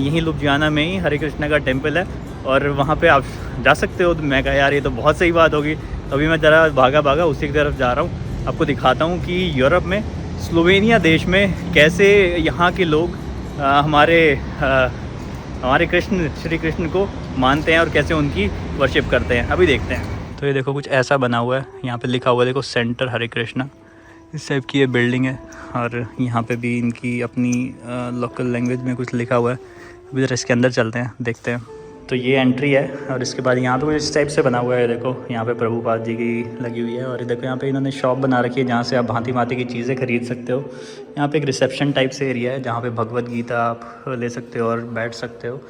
यहीं लुधियाना में ही हरे कृष्णा का टेंपल है, और वहाँ पे आप जा सकते हो। तो मैं कहा यार ये तो बहुत सही बात होगी। तो अभी मैं ज़रा भागा उसी की तरफ जा रहा हूँ, आपको दिखाता हूँ कि यूरोप में, स्लोवेनिया देश में, कैसे यहाँ के लोग हमारे श्री कृष्ण को मानते हैं और कैसे उनकी वर्शिप करते हैं। अभी देखते हैं। तो ये देखो कुछ ऐसा बना हुआ है, यहाँ पे लिखा हुआ है देखो, सेंटर हरे कृष्णा, इस टाइप की ये बिल्डिंग है। और यहाँ पे भी इनकी अपनी लोकल लैंग्वेज में कुछ लिखा हुआ है। अभी जरा इसके अंदर चलते हैं, देखते हैं। तो ये एंट्री है, और इसके बाद यहाँ पे कुछ इस टाइप से बना हुआ है। देखो यहाँ पे प्रभुपाद जी की लगी हुई है, और देखो यहाँ पे इन्होंने शॉप बना रखी है जहाँ से आप भांति भांति की चीज़ें खरीद सकते हो। यहाँ पे एक रिसेप्शन टाइप से एरिया है, जहाँ पे भगवत गीता आप ले सकते हो और बैठ सकते हो।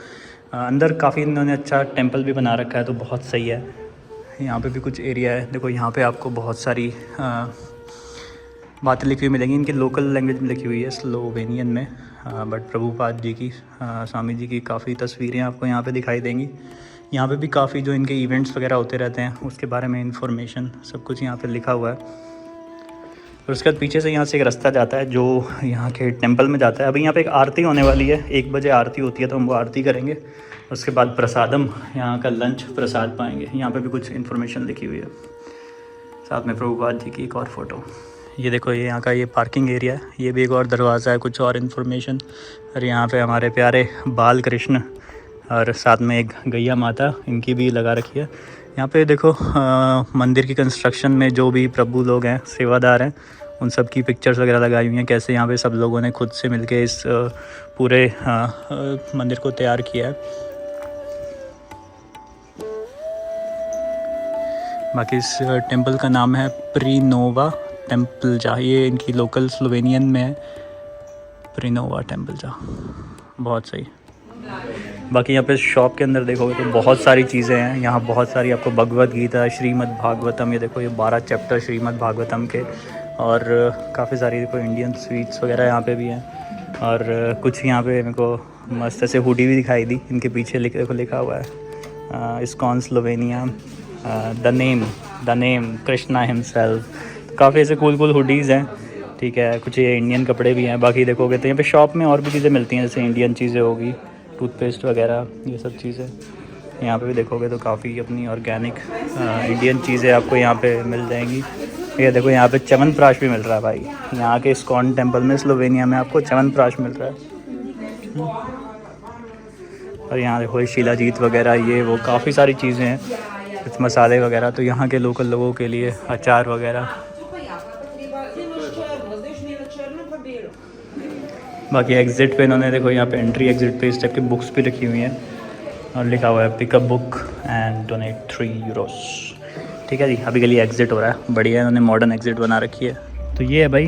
अंदर काफ़ी इन्होंने अच्छा टेम्पल भी बना रखा है, तो बहुत सही है। यहाँ पर भी कुछ एरिया है, देखो यहाँ पर आपको बहुत सारी बातें लिखी हुई मिलेंगी। इनकी लोकल लैंग्वेज में लिखी हुई है, स्लोवेनियन में, बट प्रभुपाद जी की, स्वामी जी की काफ़ी तस्वीरें आपको यहाँ पे दिखाई देंगी। यहाँ पे भी काफ़ी जो इनके इवेंट्स वगैरह होते रहते हैं, उसके बारे में इंफॉर्मेशन सब कुछ यहाँ पे लिखा हुआ है। और उसके बाद पीछे से यहाँ से एक रास्ता जाता है जो यहाँ के टेंपल में जाता है। अभी यहाँ पे एक आरती होने वाली है, 1 बजे आरती होती है, तो हम वो आरती करेंगे। उसके बाद प्रसादम, यहाँ का लंच प्रसाद पाएंगे। यहाँ पे भी कुछ इन्फॉर्मेशन लिखी हुई है, साथ में प्रभुपाद जी की एक और फ़ोटो। ये देखो ये यहाँ का ये पार्किंग एरिया है, ये भी एक और दरवाज़ा है, कुछ और इन्फॉर्मेशन। और यहाँ पे हमारे प्यारे बाल कृष्ण, और साथ में एक गैया माता, इनकी भी लगा रखी है। यहाँ पे देखो मंदिर की कंस्ट्रक्शन में जो भी प्रभु लोग हैं, सेवादार हैं, उन सब की पिक्चर्स वगैरह लगाई हुई हैं। कैसे यहाँ पे सब लोगों ने खुद से मिलके इस पूरे मंदिर को तैयार किया है। बाकी इस टेंपल का नाम है प्रीनोवा टेम्पल जा, ये इनकी लोकल स्लोवेनियन में है, प्रीनोवा टेम्पल जा। बहुत सही। बाकी यहाँ पे शॉप के अंदर देखोगे तो बहुत सारी चीज़ें हैं। यहाँ बहुत सारी आपको भगवत गीता, श्रीमद् भागवतम, ये देखो ये 12 चैप्टर श्रीमद् भागवतम के, और काफ़ी सारी देखो इंडियन स्वीट्स वगैरह यहाँ पे भी हैं। और कुछ यहाँ पे मेरे को मस्त ऐसे हुडी भी दिखाई दी, इनके पीछे लिखा हुआ है ISKCON Slovenia, the name Krishna himself. काफ़ी ऐसे कूल हुडीज़ हैं, ठीक है। कुछ ये इंडियन कपड़े भी हैं। बाकी देखोगे तो यहाँ पे शॉप में और भी चीज़ें मिलती हैं, जैसे इंडियन चीज़ें होगी, टूथपेस्ट वगैरह ये सब चीज़ें। यहाँ पे भी देखोगे तो काफ़ी अपनी ऑर्गेनिक इंडियन चीज़ें आपको यहाँ पे मिल जाएंगी। ये देखो यहाँ पे च्यवनप्राश भी मिल रहा है भाई, यहाँ के इस्कॉन टेम्पल में स्लोवेनिया में आपको च्यवनप्राश मिल रहा है। और यहाँ देखो शिलाजीत वगैरह ये वो काफ़ी सारी चीज़ें हैं, कुछ मसाले वगैरह। तो यहाँ के लोकल लोगों के लिए अचार वगैरह। बाकी एग्ज़िट पे इन्होंने देखो यहाँ पे एंट्री एग्ज़िट पे इस टाइप की बुक्स भी रखी हुई हैं और लिखा हुआ है pickup book and donate 3 Euros. ठीक है जी, अभी के लिए एग्ज़िट हो रहा है, बढ़िया इन्होंने मॉडर्न एग्ज़िट बना रखी है। तो ये है भाई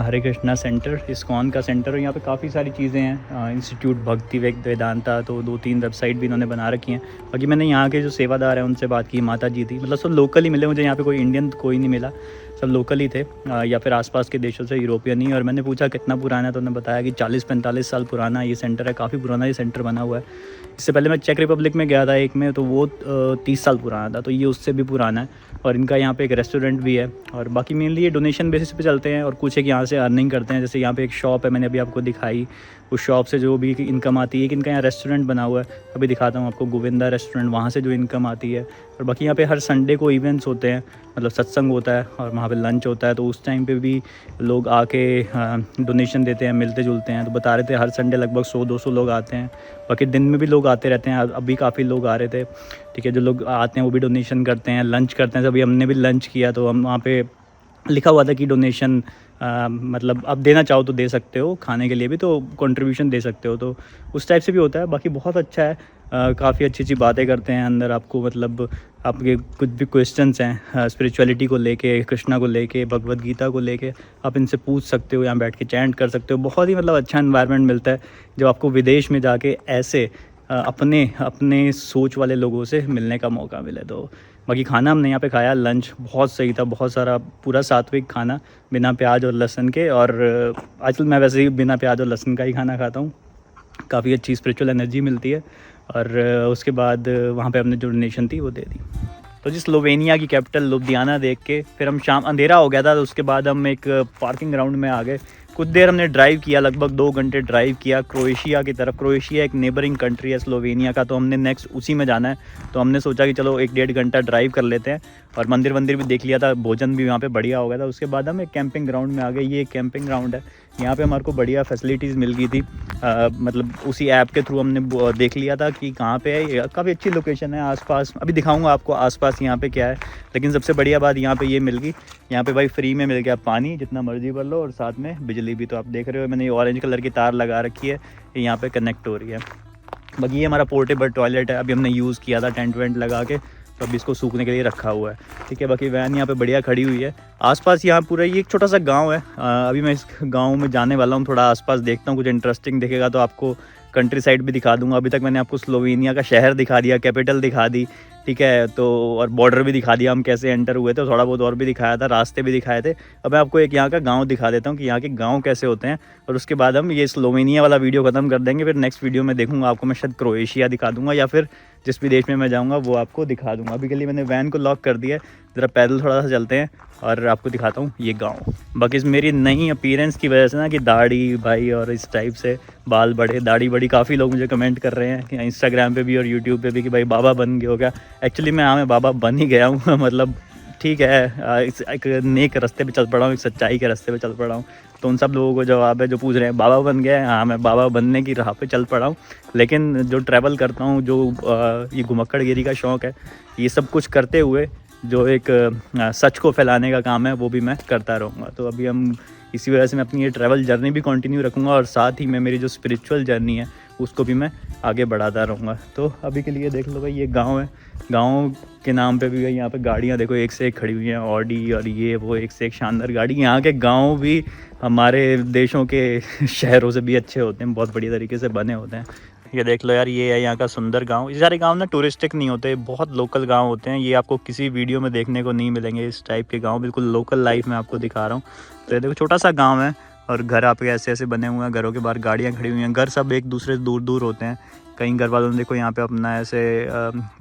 हरे कृष्णा सेंटर, इस्कॉन का सेंटर। और यहाँ पे काफ़ी सारी चीज़ें हैं, इंस्टीट्यूट भक्ति वेदांता, तो 2-3 वेबसाइट भी इन्होंने बना रखी हैं। बाकी मैंने यहाँ के जो सेवादार हैं उनसे बात की, माता जी थी, मतलब सब लोकल ही मिले मुझे, यहाँ पे कोई इंडियन कोई नहीं मिला, सब लोकल ही थे या फिर आसपास के देशों से, यूरोपियन ही। और मैंने पूछा कितना पुराना है, तो उन्होंने बताया कि 40-45 साल पुराना ये सेंटर है, काफ़ी पुराना ये सेंटर बना हुआ है। इससे पहले मैं चेक रिपब्लिक में गया था एक में, तो वो 30 साल पुराना था, तो ये उससे भी पुराना है। और इनका यहाँ पे एक रेस्टोरेंट भी है। और बाकी मेनली ये डोनेशन बेसिस पे चलते हैं और कुछ एक यहाँ से अर्निंग करते हैं। जैसे यहाँ पे एक शॉप है, मैंने अभी आपको दिखाई, उस शॉप से जो भी इनकम आती है। कि इनका यहाँ रेस्टोरेंट बना हुआ है, अभी दिखाता हूँ आपको, गोविंदा रेस्टोरेंट, वहाँ से जो इनकम आती है। और बाकी यहाँ पे हर संडे को इवेंट्स होते हैं, मतलब सत्संग होता है और वहाँ पे लंच होता है, तो उस टाइम पे भी लोग आके डोनेशन देते हैं, मिलते जुलते हैं। तो बता रहे थे हर संडे लगभग 100-200 लोग आते हैं। बाकी दिन में भी लोग आते रहते हैं, अभी काफ़ी लोग आ रहे थे। ठीक है, जो लोग आते हैं वो भी डोनेशन करते हैं, लंच करते हैं। अभी हमने भी लंच किया, तो हम वहाँ पे लिखा हुआ था कि डोनेशन मतलब आप देना चाहो तो दे सकते हो, खाने के लिए भी तो कंट्रीब्यूशन दे सकते हो, तो उस टाइप से भी होता है। बाकी बहुत अच्छा है, काफ़ी अच्छी अच्छी बातें करते हैं अंदर आपको, मतलब आपके कुछ भी क्वेश्चंस हैं स्पिरिचुअलिटी को लेके, कृष्णा को लेके, भगवद गीता को लेके, आप इनसे पूछ सकते हो, यहाँ बैठ के चैंट कर सकते हो। बहुत ही मतलब अच्छा एनवायरनमेंट मिलता है जब आपको विदेश में जाके ऐसे अपने सोच वाले लोगों से मिलने का मौका मिले। तो बाकी खाना हमने यहाँ पे खाया, लंच बहुत सही था, बहुत सारा पूरा सात्विक खाना बिना प्याज और लहसुन के। और आजकल मैं वैसे ही बिना प्याज और लहसुन का ही खाना खाता हूँ, काफ़ी अच्छी स्पिरिचुअल एनर्जी मिलती है। और उसके बाद वहाँ पे हमने जो डोनेशन थी वो दे दी। तो जिस स्लोवेनिया की कैपिटल लुधियाना देख के फिर हम शाम, अंधेरा हो गया था, तो उसके बाद हम एक पार्किंग ग्राउंड में आ गए। कुछ देर हमने ड्राइव किया, लगभग 2 घंटे ड्राइव किया क्रोएशिया की तरफ। क्रोएशिया एक नेबरिंग कंट्री है स्लोवेनिया का, तो हमने नेक्स्ट उसी में जाना है। तो हमने सोचा कि चलो 1-1.5 घंटा ड्राइव कर लेते हैं, और मंदिर भी देख लिया था, भोजन भी वहाँ पे बढ़िया हो गया था। उसके बाद हम एक कैंपिंग ग्राउंड में आ गए। ये एक कैंपिंग ग्राउंड है, यहाँ पे हमारे को बढ़िया फैसिलिटीज़ मिल गई थी, मतलब उसी ऐप के थ्रू हमने देख लिया था कि कहाँ पे है। काफ़ी अच्छी लोकेशन है, आसपास अभी दिखाऊंगा आपको आसपास यहाँ पे क्या है। लेकिन सबसे बढ़िया बात यहाँ पे ये मिल गई, यहाँ पे भाई फ्री में मिल गया पानी, जितना मर्जी भर लो, और साथ में बिजली भी। तो आप देख रहे हो मैंने ये ऑरेंज कलर की तार लगा रखी है, ये यहाँ पे कनेक्ट हो रही है। बाकी ये हमारा पोर्टेबल टॉयलेट है, अभी हमने यूज़ किया था टेंट वेंट लगा के, तो अभी इसको सूखने के लिए रखा हुआ है। ठीक है, बाकी वैन यहाँ पे बढ़िया खड़ी हुई है। आसपास यहाँ पूरा ये एक छोटा सा गांव है, अभी मैं इस गांव में जाने वाला हूँ, थोड़ा आसपास देखता हूँ, कुछ इंटरेस्टिंग दिखेगा तो आपको कंट्री साइड भी दिखा दूंगा। अभी तक मैंने आपको स्लोवेनिया का शहर दिखा दिया, कैपिटल दिखा दी, ठीक है, तो और बॉर्डर भी दिखा दिया, हम कैसे एंटर हुए थे, थोड़ा बहुत और भी दिखाया था, रास्ते भी दिखाए थे। अब मैं आपको एक यहाँ का गांव दिखा देता हूँ कि यहाँ के गांव कैसे होते हैं, और उसके बाद हम ये स्लोवेनिया वाला वीडियो ख़त्म कर देंगे। फिर नेक्स्ट वीडियो में देखूँगा आपको, मैं शायद क्रोएशिया दिखा दूँगा, या फिर जिस भी देश में मैं जाऊँगा वो आपको दिखा दूँगा। अभी के लिए मैंने वैन को लॉक कर दिया है, ज़रा पैदल थोड़ा सा चलते हैं और आपको दिखाता हूँ ये गाँव। बाकी इस मेरी नई अपीयरेंस की वजह से ना, कि दाढ़ी भाई और इस टाइप से बाल बड़े, दाढ़ी बड़ी, काफ़ी लोग मुझे कमेंट कर रहे हैं कि इंस्टाग्राम पे भी और यूट्यूब पे भी कि भाई बाबा बन गए हो क्या। एक्चुअली मैं बाबा बन ही गया हूँ मतलब ठीक है, एक नेक रास्ते पे चल पड़ा हूँ, एक सच्चाई के रास्ते पे चल पड़ा हूँ। तो उन सब लोगों को जवाब है जो पूछ रहे हैं बाबा बन गया है, हाँ मैं बाबा बनने की राह पे चल पड़ा हूँ। लेकिन जो ट्रैवल करता हूँ, जो ये घुमक्कड़गिरी का शौक़ है, ये सब कुछ करते हुए जो एक सच को फैलाने का काम है वो भी मैं करता रहूँगा। तो अभी हम इसी वजह से मैं अपनी ये ट्रैवल जर्नी भी कंटिन्यू रखूँगा, और साथ ही मैं मेरी जो स्पिरिचुअल जर्नी है उसको भी मैं आगे बढ़ाता रहूँगा। तो अभी के लिए देख लो भाई ये गांव है, गांव के नाम पे भी यहाँ पे गाड़ियाँ देखो एक से एक खड़ी हुई हैं, ऑडी और ये वो, एक से एक शानदार गाड़ी। यहाँ के गांव भी हमारे देशों के शहरों से भी अच्छे होते हैं, बहुत बढ़िया तरीके से बने होते हैं। ये देख लो यार, ये है यहाँ का सुंदर गांव। ये सारे गांव ना टूरिस्टिक नहीं होते, बहुत लोकल गांव होते हैं, ये आपको किसी वीडियो में देखने को नहीं मिलेंगे इस टाइप के गांव, बिल्कुल लोकल लाइफ में आपको दिखा रहा हूँ। तो ये देखो छोटा सा गांव है, और घर आपके ऐसे ऐसे बने हुए हैं, घरों के बाहर गाड़ियाँ खड़ी हुई हैं। घर सब एक दूसरे से दूर दूर होते हैं, कई घर वालों ने देखो यहाँ पे अपना ऐसे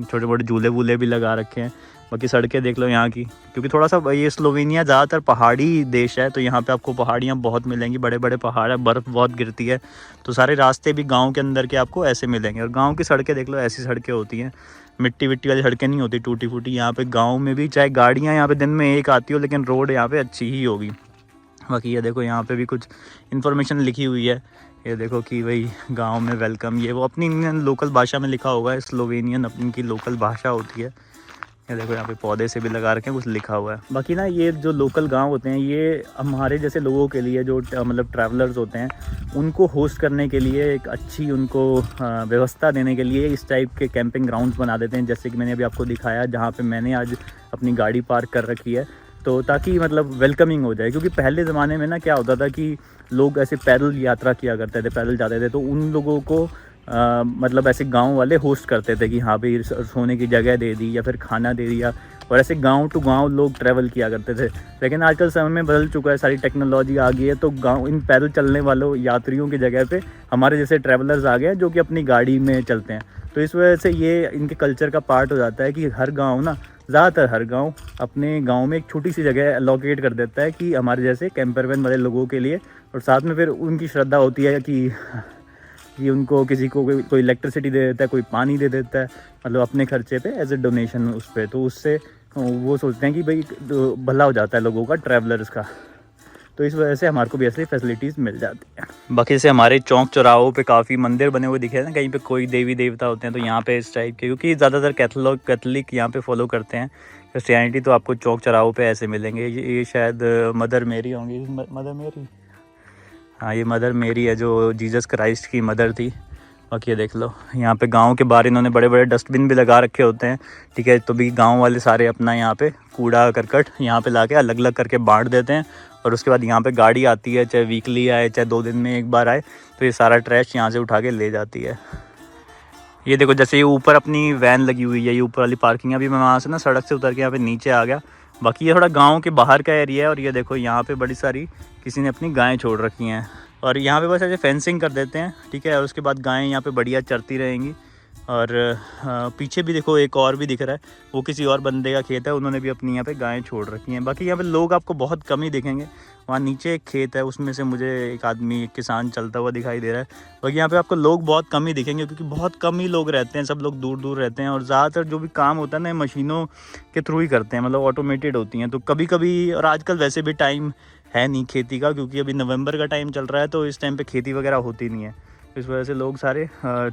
छोटे मोटे झूले वूले भी लगा रखे हैं। बाकी सड़कें देख लो यहाँ की, क्योंकि थोड़ा सा ये स्लोवेनिया ज़्यादातर पहाड़ी देश है, तो यहाँ पे आपको पहाड़ियाँ बहुत मिलेंगी, बड़े बड़े पहाड़ है, बर्फ़ बहुत गिरती है, तो सारे रास्ते भी गांव के अंदर के आपको ऐसे मिलेंगे। और गांव की सड़कें देख लो, ऐसी सड़कें होती हैं, मिट्टी विट्टी वाली सड़कें नहीं होती टूटी फूटी। यहाँ पे गाँव में भी चाहे गाड़ियाँ यहाँ पे दिन में एक आती हो, लेकिन रोड यहाँ पे अच्छी ही होगी। बाकी ये देखो यहाँ पे भी कुछ इन्फॉर्मेशन लिखी हुई है, ये देखो कि भाई गांव में वेलकम, ये वो अपनी लोकल भाषा में लिखा होगा, स्लोवेनियन अपनी की लोकल भाषा होती है। ये देखो यहाँ पे पौधे से भी लगा रखे हैं, कुछ लिखा हुआ है। बाकी ना ये जो लोकल गांव होते हैं, ये हमारे जैसे लोगों के लिए जो मतलब ट्रैवलर्स होते हैं, उनको होस्ट करने के लिए एक अच्छी उनको व्यवस्था देने के लिए इस टाइप के कैंपिंग ग्राउंड्स बना देते हैं, जैसे कि मैंने अभी आपको दिखाया, जहाँ पर मैंने आज अपनी गाड़ी पार्क कर रखी है, तो ताकि मतलब वेलकमिंग हो जाए। क्योंकि पहले ज़माने में ना क्या होता था कि लोग ऐसे पैदल यात्रा किया करते थे, पैदल जाते थे, तो उन लोगों को मतलब ऐसे गांव वाले होस्ट करते थे कि हाँ भाई सोने की जगह दे दी या फिर खाना दे दिया, और ऐसे गांव टू गांव लोग ट्रैवल किया करते थे। लेकिन आजकल समय में बदल चुका है, सारी टेक्नोलॉजी आ गई है, तो गांव इन पैदल चलने वालों यात्रियों की जगह पे हमारे जैसे ट्रैवलर्स आ गए हैं, जो कि अपनी गाड़ी में चलते हैं। तो इस वजह से ये इनके कल्चर का पार्ट हो जाता है कि हर गाँव ना, ज़्यादातर हर गांव अपने गांव में एक छोटी सी जगह अलोकेट कर देता है कि हमारे जैसे कैंपर वैन वाले लोगों के लिए। और साथ में फिर उनकी श्रद्धा होती है कि उनको किसी को कोई इलेक्ट्रिसिटी दे देता है, कोई पानी दे देता है, मतलब अपने खर्चे पे एज ए डोनेशन उस पर। तो उससे वो सोचते हैं कि भाई भला हो जाता है लोगों का, ट्रैवलर्स का। तो इस वजह से हमारे को भी ऐसी फैसिलिटीज़ मिल जाती हैं। बाकी जैसे हमारे चौक चौराहों पे काफ़ी मंदिर बने हुए दिखे हैं ना, कहीं पे कोई देवी देवता होते हैं, तो यहाँ पे इस टाइप के, क्योंकि ज़्यादातर कैथलिक यहाँ पे फॉलो करते हैं क्रिश्चियनिटी, तो आपको चौक चौराहों पे ऐसे मिलेंगे। ये शायद मदर मेरी होंगी, मदर मेरी, हाँ ये मदर मेरी है, जो जीसस क्राइस्ट की मदर थी। बाकी ये देख लो यहाँ पे गांव के बाहर इन्होंने बड़े बड़े डस्टबिन भी लगा रखे होते हैं, ठीक है। तो भी गांव वाले सारे अपना यहाँ पे कूड़ा करकट यहाँ पे लाके अलग अलग करके बांट देते हैं, और उसके बाद यहाँ पे गाड़ी आती है, चाहे वीकली आए चाहे 2 दिन में एक बार आए, तो ये सारा ट्रैश यहाँ से उठा के ले जाती है। ये देखो जैसे ये ऊपर अपनी वैन लगी हुई है, ये ऊपर वाली पार्किंग, अभी मैं वहाँ से ना सड़क से उतर के यहाँ पे नीचे आ गया। बाकी ये थोड़ा गाँव के बाहर का एरिया है, और ये देखो यहाँ पे बड़ी सारी किसी ने अपनी गायें छोड़ रखी हैं, और यहाँ पे बस ऐसे फेंसिंग कर देते हैं, ठीक है। और उसके बाद गायें यहाँ पे बढ़िया चरती रहेंगी। और पीछे भी देखो एक और भी दिख रहा है, वो किसी और बंदे का खेत है, उन्होंने भी अपनी यहाँ पे गायें छोड़ रखी हैं। बाकी यहाँ पे लोग आपको बहुत कम ही दिखेंगे। वहाँ नीचे एक खेत है, उसमें से मुझे एक आदमी, एक किसान चलता हुआ दिखाई दे रहा है। बाकी यहाँ पे आपको लोग बहुत कम ही दिखेंगे, क्योंकि बहुत कम ही लोग रहते हैं, सब लोग दूर दूर रहते हैं, और ज़्यादातर जो भी काम होता है ना मशीनों के थ्रू ही करते हैं, मतलब ऑटोमेटेड होती हैं। तो कभी कभी, और आजकल वैसे भी टाइम है नहीं खेती का, क्योंकि अभी नवंबर का टाइम चल रहा है, तो इस टाइम पे खेती वगैरह होती नहीं है। इस वजह से लोग सारे,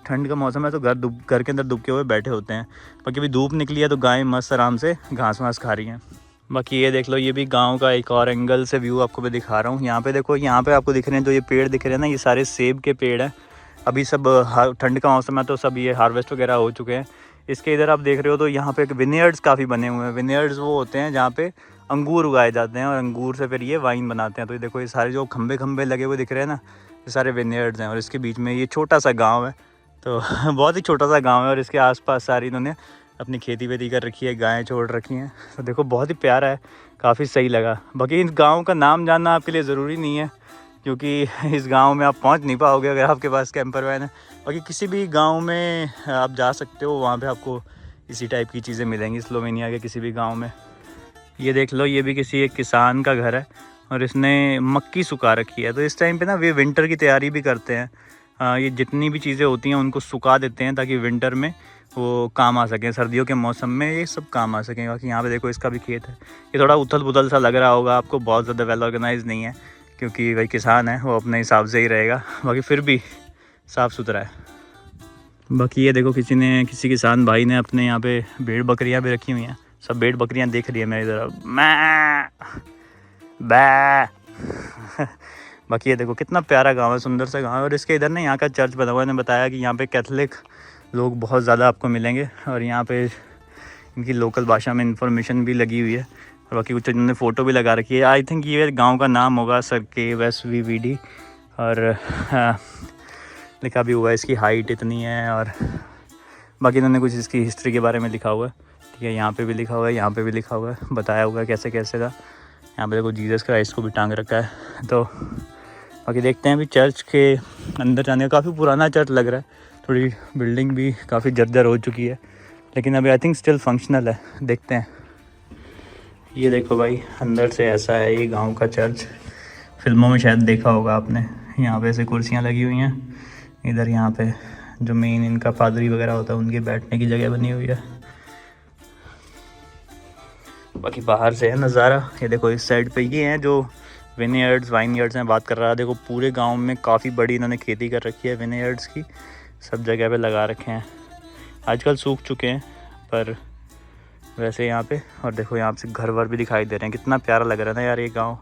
ठंड का मौसम है तो घर के अंदर दुबके हुए बैठे होते हैं। बाकी अभी धूप निकली है तो गायें मस्त आराम से घास वास खा रही हैं। बाकी ये देख लो, ये भी गांव का एक और एंगल से व्यू आपको मैं दिखा रहा हूँ। यहाँ पे देखो, यहाँ पे आपको दिख रहे हैं जो ये पेड़ दिख रहे हैं ना, ये सारे सेब के पेड़ हैं। अभी सब ठंड का मौसम है तो सब ये हार्वेस्ट वगैरह हो चुके हैं। इसके इधर आप देख रहे हो तो यहाँ पे विनेयर्ड्स काफ़ी बने हुए हैं। विनेयर्ड्स वो होते हैं जहाँ पे अंगूर उगाए जाते हैं, और अंगूर से फिर ये वाइन बनाते हैं। तो ये देखो, ये सारे जो खंबे लगे हुए दिख रहे हैं ना, ये सारे विनेयर्ड्स हैं। और इसके बीच में ये छोटा सा गाँव है, तो बहुत ही छोटा सा गाँव है, और इसके आसपास सारी इन्होंने अपनी खेती वेती कर रखी है, गायें छोड़ रखी हैं। तो देखो बहुत ही प्यारा है, काफ़ी सही लगा। बाकी इस गांव का नाम जानना आपके लिए ज़रूरी नहीं है, क्योंकि इस गांव में आप पहुंच नहीं पाओगे अगर आपके पास कैंपर वैन है। बाकी किसी भी गांव में आप जा सकते हो, वहाँ पे आपको इसी टाइप की चीज़ें मिलेंगी स्लोवेनिया के किसी भी गाँव में। ये देख लो, ये भी किसी एक किसान का घर है, और इसने मक्की सुखा रखी है। तो इस टाइम पर ना वे विंटर की तैयारी भी करते हैं। ये जितनी भी चीज़ें होती हैं उनको सुखा देते हैं, ताकि विंटर में वो काम आ सकें, सर्दियों के मौसम में ये सब काम आ सकें। बाकी यहाँ पे देखो, इसका भी खेत है। ये थोड़ा उथल पुथल सा लग रहा होगा आपको, बहुत ज़्यादा वेल ऑर्गेनाइज नहीं है, क्योंकि भाई किसान है, वो अपने हिसाब से ही रहेगा। बाकी फिर भी साफ़ सुथरा है। बाकी ये देखो, किसी किसान भाई ने अपने यहाँ पे भेड़ बकरियाँ भी रखी हुई हैं। सब भेड़ बकरियाँ देख रही है मेरी तरफ, मैं बाकी ये देखो कितना प्यारा गाँव है, सुंदर सा गाँव है। और इसके इधर ना यहाँ का चर्च बना हुआ है। ने बताया कि यहाँ पे कैथलिक लोग बहुत ज़्यादा आपको मिलेंगे, और यहाँ पे इनकी लोकल भाषा में इंफॉर्मेशन भी लगी हुई है। और बाकी कुछ इन्होंने फ़ोटो भी लगा रखी है। आई थिंक ये गांव का नाम होगा SRKVVD, और लिखा भी हुआ है इसकी हाइट इतनी है। और बाकी इन्होंने कुछ इसकी हिस्ट्री के बारे में लिखा हुआ है, ठीक है। यहाँ पे भी लिखा हुआ है, यहाँ पे भी लिखा हुआ है, बताया हुआ है कैसे कैसे का। यहाँ पे देखो जीसस क्राइस्ट को भी टांग रखा है। तो बाकी देखते हैं अभी चर्च के अंदर जाने का, काफ़ी पुराना चर्च लग रहा है, थोड़ी बिल्डिंग भी काफ़ी जर्जर हो चुकी है, लेकिन अभी आई थिंक स्टिल फंक्शनल है, देखते हैं। ये देखो भाई, अंदर से ऐसा है ये गांव का चर्च। फिल्मों में शायद देखा होगा आपने। यहाँ पे ऐसे कुर्सियाँ लगी हुई हैं, इधर यहाँ पे जो मेन इनका पादरी वगैरह होता है उनके बैठने की जगह बनी हुई है। बाकी बाहर से है नज़ारा। ये देखो इस साइड पे ये हैं जो विनेयर्ड्स वाइनयार्ड्स में बात कर रहा है। देखो पूरे गांव में काफ़ी बड़ी इन्होंने खेती कर रखी है विनेयर्ड्स की, सब जगह पे लगा रखे हैं। आजकल सूख चुके हैं पर वैसे यहाँ पे। और देखो यहाँ से घर वर भी दिखाई दे रहे हैं, कितना प्यारा लग रहा है ना यार ये गांव,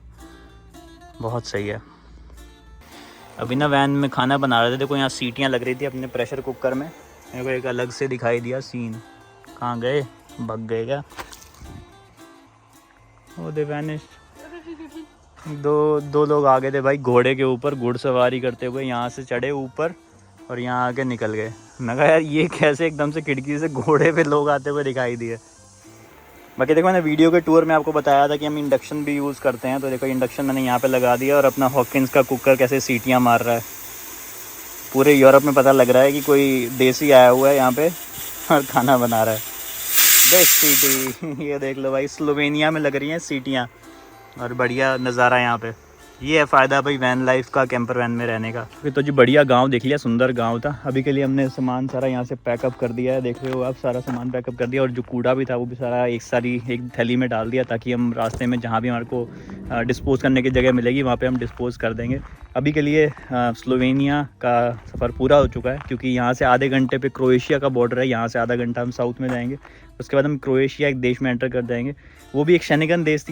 बहुत सही है। अभी ना वैन में खाना बना रहे थे, देखो यहाँ सीटियाँ लग रही थी अपने प्रेशर कुकर में। मेरे को एक अलग से दिखाई दिया सीन। कहाँ गए, भग गए क्या? ओ दे वैनिश्ड। दो लोग आ गए थे भाई घोड़े के ऊपर, घुड़सवारी करते हुए यहाँ से चढ़े ऊपर और यहाँ आके निकल गए। मैं कहा यार ये कैसे एकदम से खिड़की से घोड़े पे लोग आते हुए दिखाई दिए। बाकी देखो मैंने वीडियो के टूर में आपको बताया था कि हम इंडक्शन भी यूज़ करते हैं, तो देखो इंडक्शन मैंने यहाँ पे लगा दिया और अपना हॉकिंस का कुकर कैसे सीटियाँ मार रहा है। पूरे यूरोप में पता लग रहा है कि कोई देसी आया हुआ है यहाँ पे और खाना बना रहा है। बेस्ट सीटी ये देख लो भाई, स्लोवेनिया में लग रही हैं सीटियाँ और बढ़िया नज़ारा यहाँ पे। ये है फ़ायदा भाई वैन लाइफ का, कैंपर वैन में रहने का। फिर तो जी बढ़िया गांव देख लिया, सुंदर गांव था। अभी के लिए हमने सामान सारा यहाँ से पैकअप कर दिया है, देख रहे हो आप, सारा सामान पैकअप कर दिया। और जो कूड़ा भी था वो भी सारा एक थैली में डाल दिया, ताकि हम रास्ते में जहाँ भी हमारे को डिस्पोज़ करने की जगह मिलेगी वहाँ पर हम डिस्पोज़ कर देंगे। अभी के लिए स्लोवेनिया का सफ़र पूरा हो चुका है, क्योंकि यहाँ से आधे घंटे पे क्रोएशिया का बॉर्डर है। यहाँ से आधा घंटा हम साउथ में जाएंगे, उसके बाद हम क्रोएशिया एक देश में एंटर कर जाएंगे। वो भी एक शेंगन देश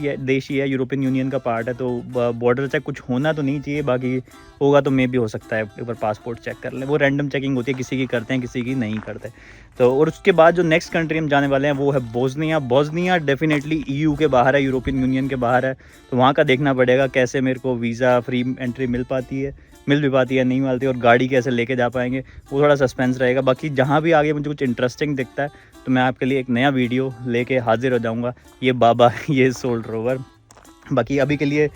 ही है, यूरोपियन यूनियन का पार्ट है। तो बॉर्डर चेक कुछ होना तो नहीं चाहिए, बाकी होगा तो मे भी हो सकता है। एक बार पासपोर्ट चेक कर लें, वो रैंडम चेकिंग होती है, किसी की करते हैं किसी की नहीं करते। तो और उसके बाद जो नेक्स्ट कंट्री हम जाने वाले हैं वो है बोस्निया। बोस्निया डेफिनेटली EU के बाहर है, यूरोपियन यूनियन के बाहर है। तो वहाँ का देखना पड़ेगा कैसे मेरे को वीज़ा फ्री एंट्री मिल भी पाती है नहीं मिलती, और गाड़ी कैसे लेके जा पाएंगे वो थोड़ा सस्पेंस रहेगा। बाकी जहाँ भी आगे मुझे कुछ इंटरेस्टिंग दिखता है तो मैं आपके लिए एक नया वीडियो लेके हाजिर हो जाऊँगा। ये बाबा ये सोल्ड रोवर। बाकी अभी के लिए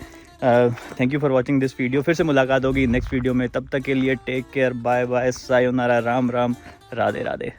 thank you for watching this video. फिर से मुलाकात होगी नेक्स्ट वीडियो में, तब तक के लिए take care, bye bye, sayonara, Ram Ram, Radhe Radhe.